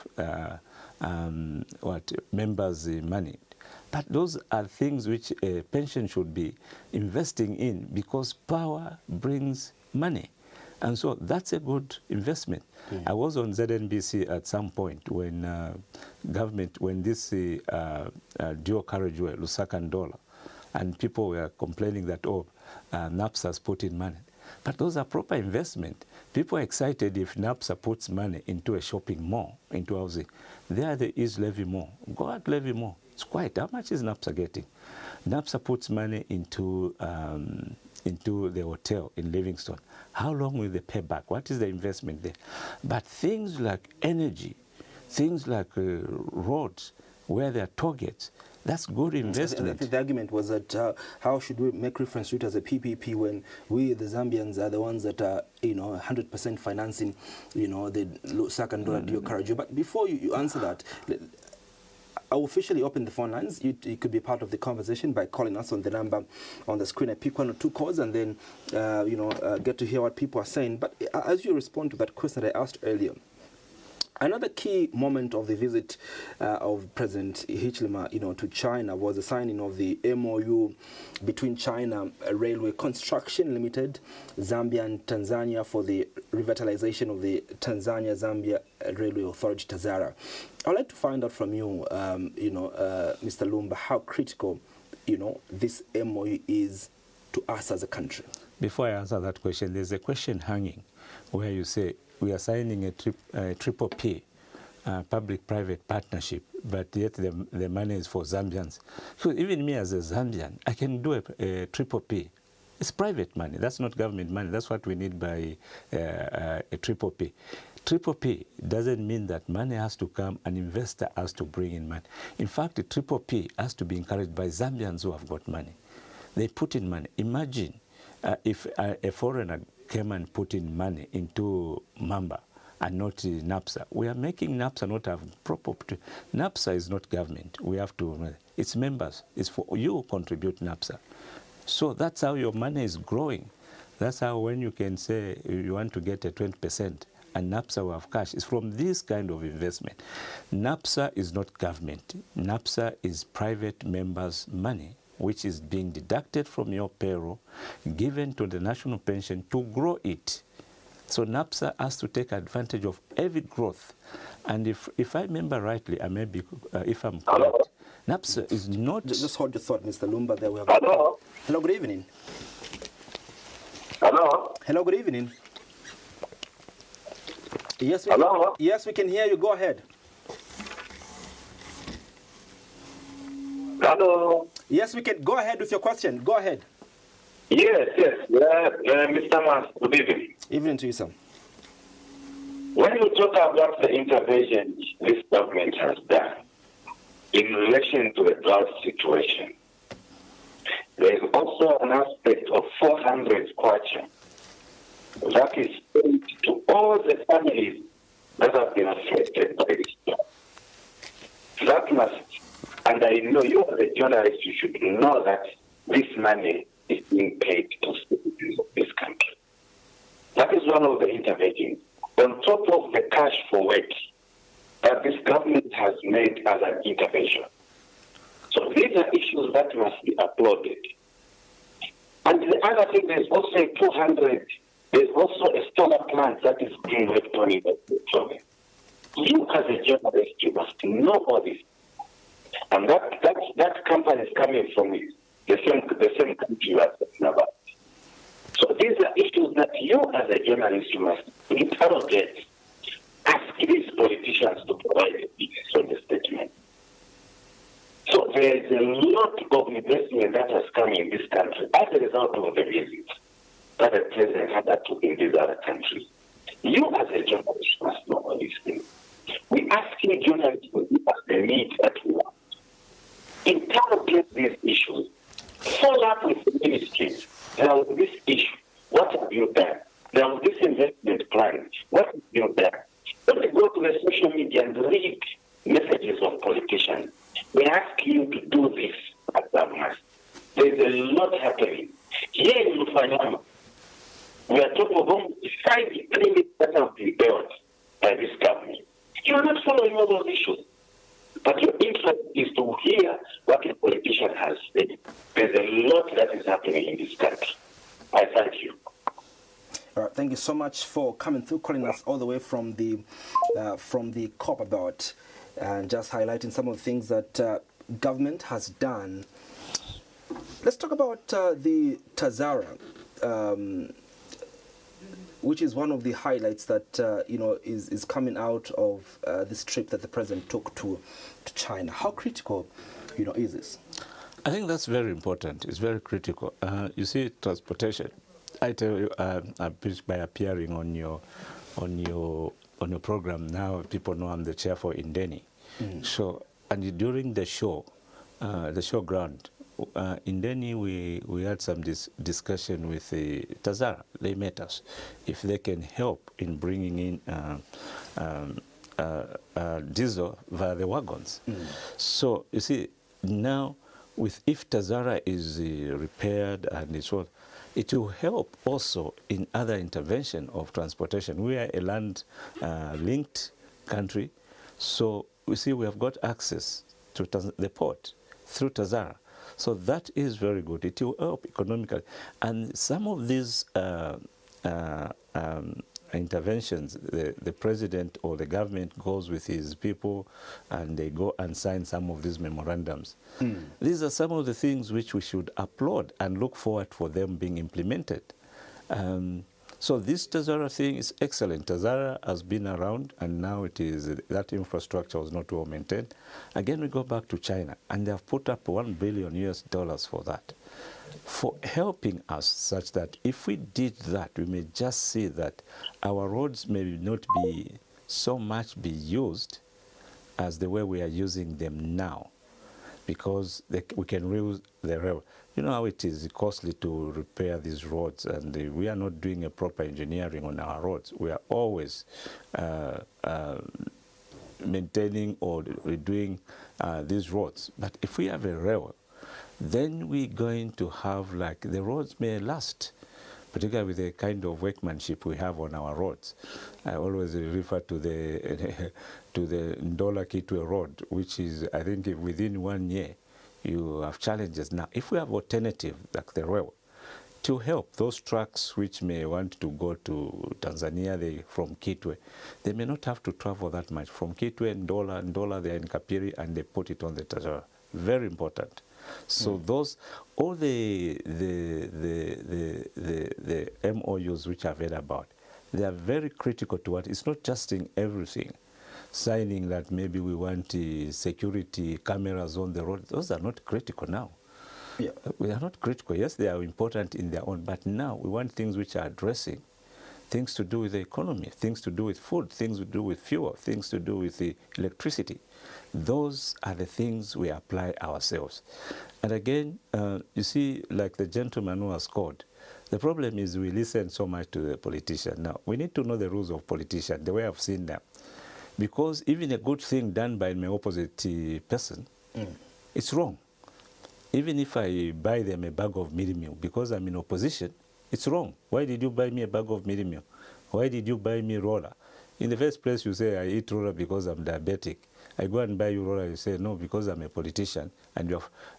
members' money. But those are things which a pension should be investing in, because power brings money. And so that's a good investment. I was on ZNBC at some point when when this dual carriageway, Lusaka and Ndola, and people were complaining that, oh, NAPSA has put in money. But those are proper investment. People are excited if NAPSA puts money into a shopping mall, into housing. There is levy more. Go out, levy more. It's quite. How much is NAPSA getting? NAPSA puts money into the hotel in Livingstone. How long will they pay back? What is the investment there? But things like energy, things like roads, where there are targets, that's good investment. I think the argument was that how should we make reference to it as a PPP when we, the Zambians, are the ones that are, 100% financing, the Lusaka and Ndola dual carriageway. But before you answer that, I'll officially open the phone lines. You could be part of the conversation by calling us on the number on the screen. I pick one or two calls and then, get to hear what people are saying. But as you respond to that question that I asked earlier, another key moment of the visit of President Hichilema, to China was the signing of the MOU between China Railway Construction Limited, Zambia and Tanzania for the revitalization of the Tanzania-Zambia Railway Authority, Tazara. I'd like to find out from you, Mr. Lumba, how critical, this MOU is to us as a country. Before I answer that question, there's a question hanging where you say, we are signing a triple P, public-private partnership, but yet the money is for Zambians. So even me as a Zambian, I can do a triple P. It's private money. That's not government money. That's what we need by a triple P. Triple P doesn't mean that money has to come, an investor has to bring in money. In fact, the triple P has to be encouraged by Zambians who have got money. They put in money. Imagine if a foreigner came and put in money into Mamba and not NAPSA. We are making NAPSA not have proper. NAPSA is not government. We have to, it's members. It's for you who contribute NAPSA. So that's how your money is growing. That's how when you can say you want to get a 20%, and NAPSA will have cash. It's from this kind of investment. NAPSA is not government. NAPSA is private members' money, which is being deducted from your payroll, given to the national pension to grow it. So NAPSA has to take advantage of every growth. And if I remember rightly, I may be, if I'm correct, NAPSA is not... Just hold your thought, Mr. Lumba. There we have... Hello? Hello, good evening. Hello? Hello, good evening. Yes, Hello? Yes, we can hear you. Go ahead. Hello? Yes, we can. Go ahead with your question. Go ahead. Yes. Mr. Mas, good evening. Evening to you, sir. When you talk about the intervention this government has done in relation to the drought situation, there is also an aspect of 400 kwacha that is paid to all the families that have been affected by this drought. That must, and I know you as a journalist, you should know that this money is being paid to citizens of this country. That is one of the interventions. On top of the cash for work that this government has made as an intervention. So these are issues that must be applauded. And the other thing, there's also a 200, there's also a solar plant that is being worked on in the province. You as a journalist, you must know all this. And that company is coming from the same country you are talking about. So these are issues that you as a journalist, you must interrogate. Ask these politicians to provide a details on the statement. So there is a lot of investment that has come in this country as a result of the visits that the president had to in these other countries. You as a journalist must know all these things. We ask you journalists to give us the need that we want. Interrogate these issues. Follow up with the ministries. There was this issue. What have you done? There was this investment plan. What have you done? Don't go to the social media and read messages of politicians. We ask you to do this at Damas. There's a lot happening. Here in Lufanyama, we are talking about 5 clinics that have been built by this government. You are not following all those issues. But your interest is to hear what a politician has said. There's a lot that is happening in this country. I thank you. All right, thank you so much for coming through, calling us all the way from the COP about, and just highlighting some of the things that government has done. Let's talk about the Tazara, which is one of the highlights that is coming out of this trip that the president took to China. How critical, is this? I think that's very important. It's very critical. You see, transportation. I tell you, by appearing on your program now, people know I'm the chair for Indeni. So, and during the show ground, Indeni, we had some discussion with the Tazara. They met us if they can help in bringing in diesel via the wagons. So you see now, if Tazara is repaired and it's all, it will help also in other intervention of transportation. We are a land-linked country, so we see we have got access to the port through Tazara. So that is very good. It will help economically. And some of these interventions, the president or the government goes with his people and they go and sign some of these memorandums. These are some of the things which we should applaud and look forward for them being implemented. So this Tazara thing is excellent. Tazara has been around and now it is, that infrastructure was not well maintained. Again, we go back to China and they have put up $1 billion for that, for helping us such that if we did that, we may just see that our roads may not be so much be used as the way we are using them now, because we can reuse the rail. You know how it is costly to repair these roads, and we are not doing a proper engineering on our roads. We are always maintaining or redoing these roads. But if we have a rail, then we're going to have, like, the roads may last particularly with the kind of workmanship we have on our roads. I always refer to the to the Ndola Kitwe Road, which is, I think, within 1 year, you have challenges. Now, if we have alternative like the rail, to help those trucks which may want to go to Tanzania from Kitwe, they may not have to travel that much. From Kitwe, Ndola, they're in Kapiri, and they put it on the Tazara. Very important. So those, all the MOUs which I've read about, they are very critical to what, it's not just in everything. Signing that maybe we want security cameras on the road, those are not critical now. Yeah. They are not critical. Yes, they are important in their own, but now we want things which are addressing things to do with the economy, things to do with food, things to do with fuel, things to do with the electricity. Those are the things we apply ourselves. And again, you see, like the gentleman who has called, the problem is we listen so much to the politician. Now, we need to know the rules of politician, the way I've seen them. Because even a good thing done by my opposite person, it's wrong. Even if I buy them a bag of mealie meal, because I'm in opposition, it's wrong. Why did you buy me a bag of mealie meal? Why did you buy me roller? In the first place, you say, I eat roller because I'm diabetic. I go and buy you roller, you say, no, because I'm a politician, and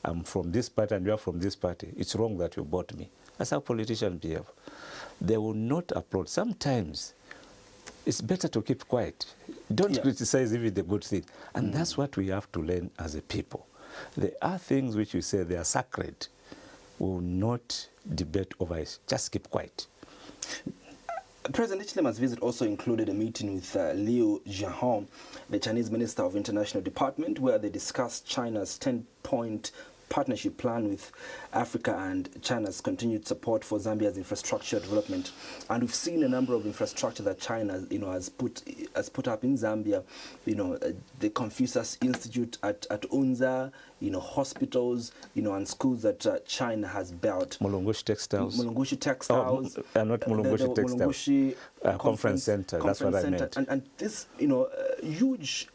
I'm from this party, and you're from this party. It's wrong that you bought me. That's how politicians behave. They will not applaud. Sometimes, it's better to keep quiet. Don't criticize even the good thing. And that's what we have to learn as a people. There are things which we say they are sacred. We will not debate over it. Just keep quiet. President Hichilema's visit also included a meeting with Liu Jiahong, the Chinese Minister of International Department, where they discussed China's 10-point partnership plan with Africa and China's continued support for Zambia's infrastructure development. And we've seen a number of infrastructure that China, has put up in Zambia. The Confucius Institute at Unza, hospitals, and schools that China has built. Mulungushi Textiles. Mulungushi Textiles. Not Mulungushi Textiles. Mulungushi Conference Center. That's what I meant. And this, huge,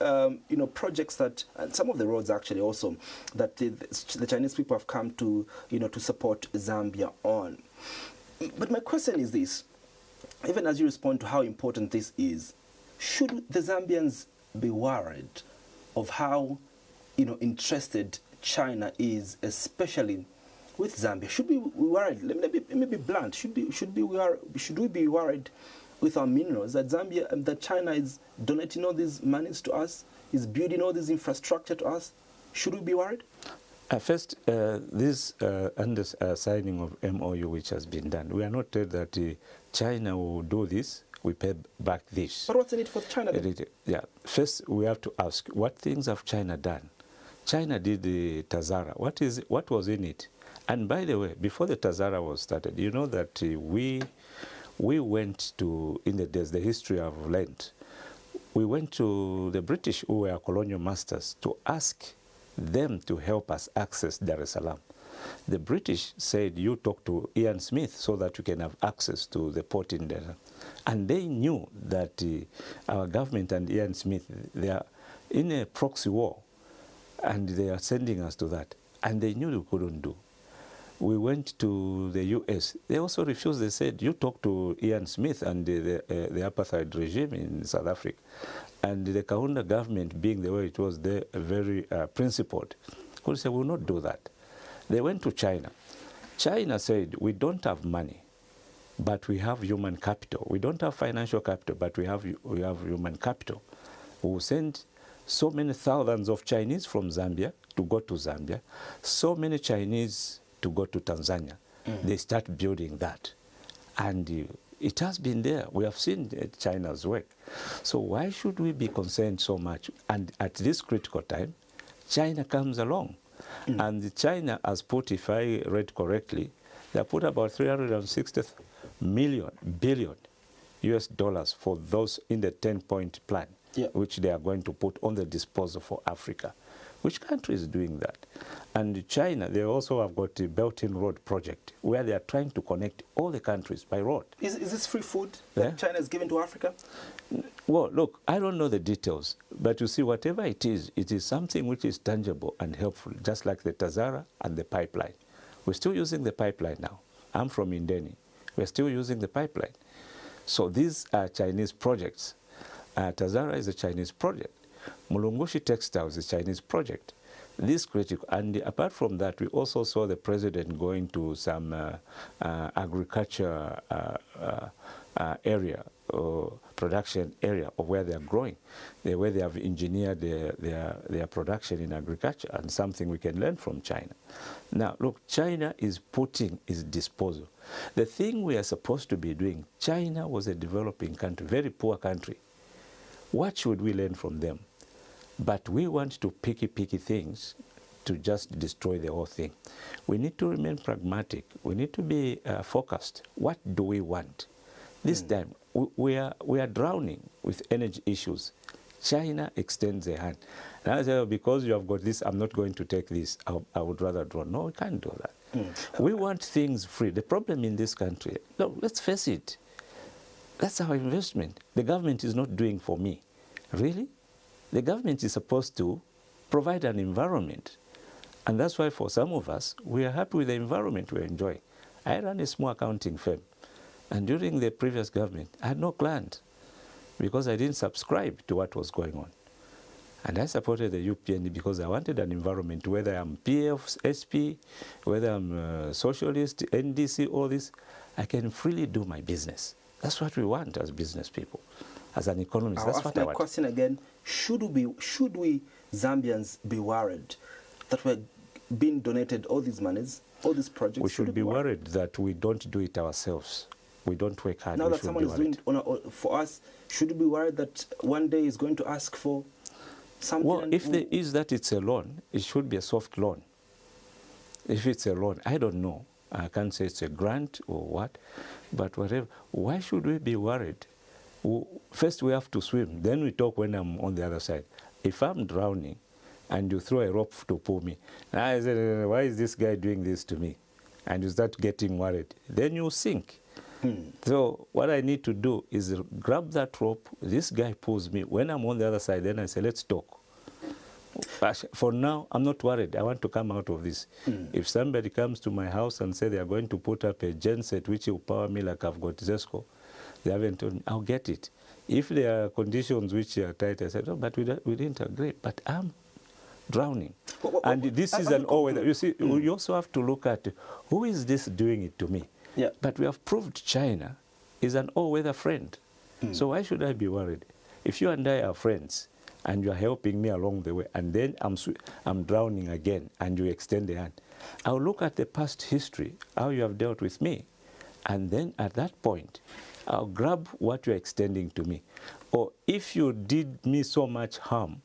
projects that, and some of the roads actually also, that the Chinese people have come to, to support Zambia on. But my question is this: even as you respond to how important this is, should the Zambians be worried of how, interested China is, especially with Zambia? Should we be worried? Let me be blunt. Should we be worried with our minerals that that China is donating all these monies to us, is building all this infrastructure to us? Should we be worried? First, this signing of MOU which has been done, we are not told that China will do this, we pay back this. But what's in it for China then? Yeah. First, we have to ask, what things have China done? China did the Tazara. What was in it? And by the way, before the Tazara was started, you know that we went to, in the days, the history of land, we went to the British, who were colonial masters, to ask them to help us access Dar es Salaam. The British said, you talk to Ian Smith so that you can have access to the port in Dar. And they knew that our government and Ian Smith, they are in a proxy war, and they are sending us to that. And they knew we couldn't do. We went to the US. They also refused. They said, you talk to Ian Smith and the apartheid regime in South Africa. And the Kaunda government, being the way it was, they very principled. Could say, we will not do that. They went to China. China said, we don't have money, but we have human capital. We don't have financial capital, but we have human capital. We will send so many thousands of Chinese from Zambia to go to Zambia, so many Chinese to go to Tanzania. They start building that. And it has been there. We have seen China's work. So why should we be concerned so much? And at this critical time, China comes along. And China has put, if I read correctly, they put about 360 billion US dollars for those in the 10-point plan, which they are going to put on the disposal for Africa. Which country is doing that? And China, they also have got the Belt and Road project, where they are trying to connect all the countries by road. Is this free food that China is giving to Africa? Well, look, I don't know the details, but you see, whatever it is something which is tangible and helpful, just like the Tazara and the pipeline. We're still using the pipeline now. I'm from Indeni. We're still using the pipeline. So these are Chinese projects. Tazara is a Chinese project. Mulungushi Textiles is a Chinese project. This critical, and apart from that, we also saw the president going to some agriculture area or production area of where they are growing, where they have engineered their production in agriculture, and something we can learn from China. Now, look, China is putting its disposal. The thing we are supposed to be doing, China was a developing country, very poor country. What should we learn from them? But we want to picky things to just destroy the whole thing. We need to remain pragmatic. We need to be focused. What do we want? This time, we are drowning with energy issues. China extends a hand. And I say, because you have got this, I'm not going to take this. I would rather draw. No, we can't do that. We want things free. The problem in this country, no, let's face it, that's our investment. The government is not doing for me. Really? The government is supposed to provide an environment. And that's why for some of us, we are happy with the environment we're enjoying. I ran a small accounting firm. And during the previous government, I had no client because I didn't subscribe to what was going on. And I supported the UPND because I wanted an environment, whether I'm PF, SP, whether I'm a socialist, NDC, all this, I can freely do my business. That's what we want as business people. As an economist, that's what I want. Question again, should we Zambians be worried that we're being donated all these monies, all these projects? We should be worried that we don't do it ourselves. We don't work hard. Now that someone is doing it for us, should we be worried that one day is going to ask for something? Well, if there is that it's a loan, it should be a soft loan. If it's a loan, I don't know. I can't say it's a grant or what, but whatever. Why should we be worried? First we have to swim, then we talk when I'm on the other side. If I'm drowning and you throw a rope to pull me, and I say, why is this guy doing this to me? And you start getting worried, then you sink. So what I need to do is grab that rope, this guy pulls me, when I'm on the other side, then I say, let's talk. But for now, I'm not worried. I want to come out of this. If somebody comes to my house and say they are going to put up a genset which will power me like I've got Zesco, they haven't told me, I'll get it. If there are conditions which are tight, I said, oh, but we didn't agree. But I'm drowning. And this is an all-weather. You see, you also have to look at who is this doing it to me. Yeah. But we have proved China is an all-weather friend. So why should I be worried? If you and I are friends and you are helping me along the way, and then I'm drowning again and you extend a hand, I'll look at the past history, how you have dealt with me. And then at that point, I'll grab what you're extending to me. Or if you did me so much harm,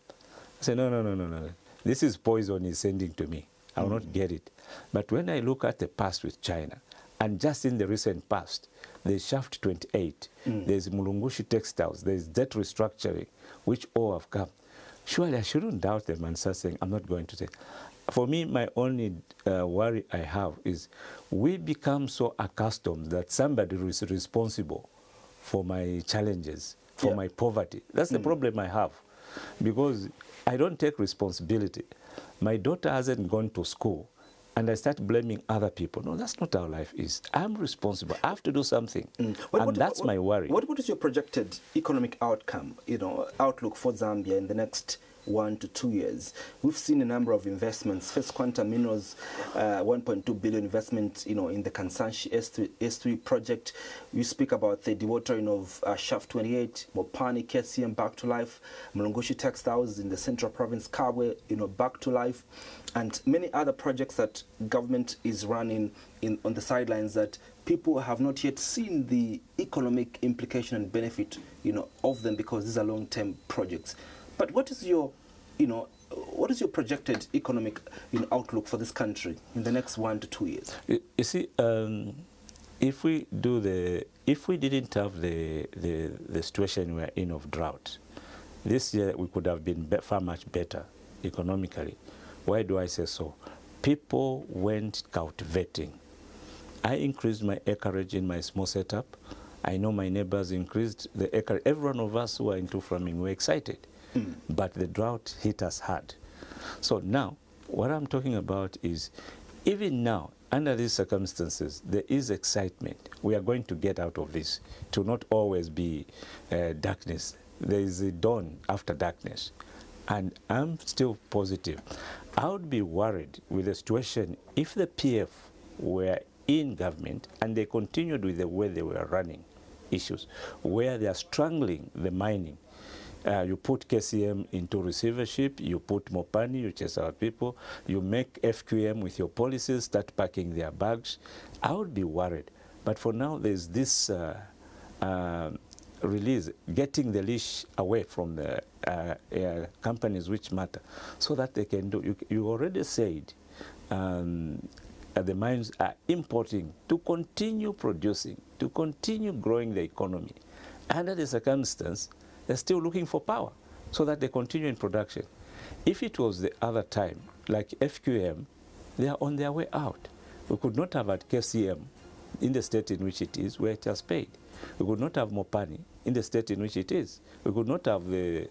I say, no. This is poison he's sending to me. I will not get it. But when I look at the past with China, and just in the recent past, there's Shaft 28, there's Mulungushi Textiles, there's debt restructuring, which all have come. Surely I shouldn't doubt them and start saying, I'm not going to say. For me, my only worry I have is we become so accustomed that somebody is responsible for my challenges, for my poverty. That's the problem I have, because I don't take responsibility. My daughter hasn't gone to school, and I start blaming other people. No, that's not how life is. I'm responsible. I have to do something, and that's my worry. What is your projected economic outcome, outlook for Zambia in the next 1 to 2 years? We've seen a number of investments. First Quantum Minerals, 1.2 billion investment, in the Kansanshi S3 project. You speak about the dewatering of Shaft 28, Mopani, KCM back to life, Mulungushi Textiles in the Central Province, Kabwe, back to life, and many other projects that government is running on the sidelines that people have not yet seen the economic implication and benefit, of them, because these are long-term projects. But what is your projected economic outlook for this country in the next 1 to 2 years? You see, if we didn't have the situation we're in of drought, this year we could have been far much better economically. Why do I say so? People went cultivating. I increased my acreage in my small setup. I know my neighbors increased the acreage. Every one of us who are into farming were excited. But the drought hit us hard. So now, what I'm talking about is, even now, under these circumstances, there is excitement. We are going to get out of this. It will not always be darkness. There is a dawn after darkness. And I'm still positive. I would be worried with the situation if the PF were in government and they continued with the way they were running issues, where they are strangling the mining. You put KCM into receivership, you put Mopani, you chase out people, you make FQM with your policies, start packing their bags. I would be worried. But for now, there's this release, getting the leash away from the companies which matter, so that they can do. You already said the mines are importing to continue producing, to continue growing the economy. Under the circumstance, they're still looking for power so that they continue in production. If it was the other time, like FQM, they are on their way out. We could not have had KCM in the state in which it is, where it has paid. We could not have Mopani in the state in which it is. We could not have the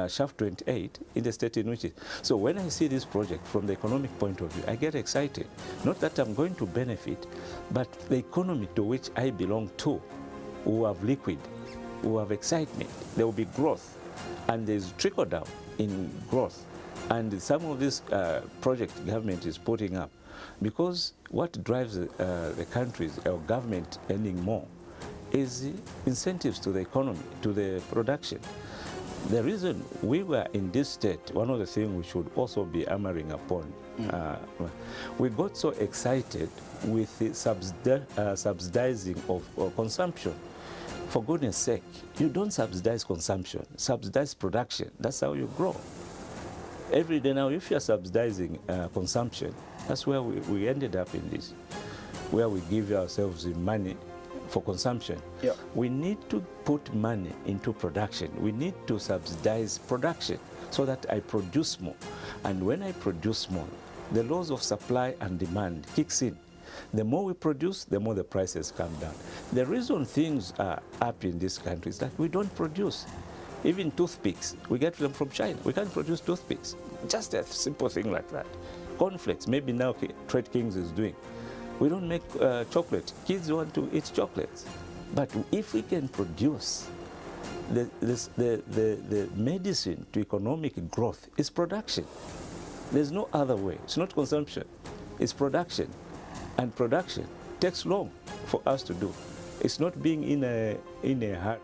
Shaft 28 in the state in which it is. So when I see this project from the economic point of view, I get excited. Not that I'm going to benefit, but the economy to which I belong to will have liquid, will have excitement. There will be growth, and there's trickle down in growth. And some of this project government is putting up, because what drives the countries or government earning more is incentives to the economy, to the production. The reason we were in this state, one of the things we should also be hammering upon, we got so excited with the subsidizing of consumption. For goodness sake, you don't subsidize consumption, subsidize production. That's how you grow. Every day now, if you're subsidizing consumption, that's where we ended up in this, where we give ourselves the money for consumption. Yep. We need to put money into production. We need to subsidize production so that I produce more. And when I produce more, the laws of supply and demand kicks in. The more we produce, the more the prices come down. The reason things are up in this country is that we don't produce. Even toothpicks, we get them from China. We can't produce toothpicks. Just a simple thing like that. Cornflakes, maybe now Trade Kings is doing. We don't make chocolate. Kids want to eat chocolates. But if we can produce, the medicine to economic growth is production. There's no other way. It's not consumption. It's production. And production takes long for us to do. It's not being in a hurry.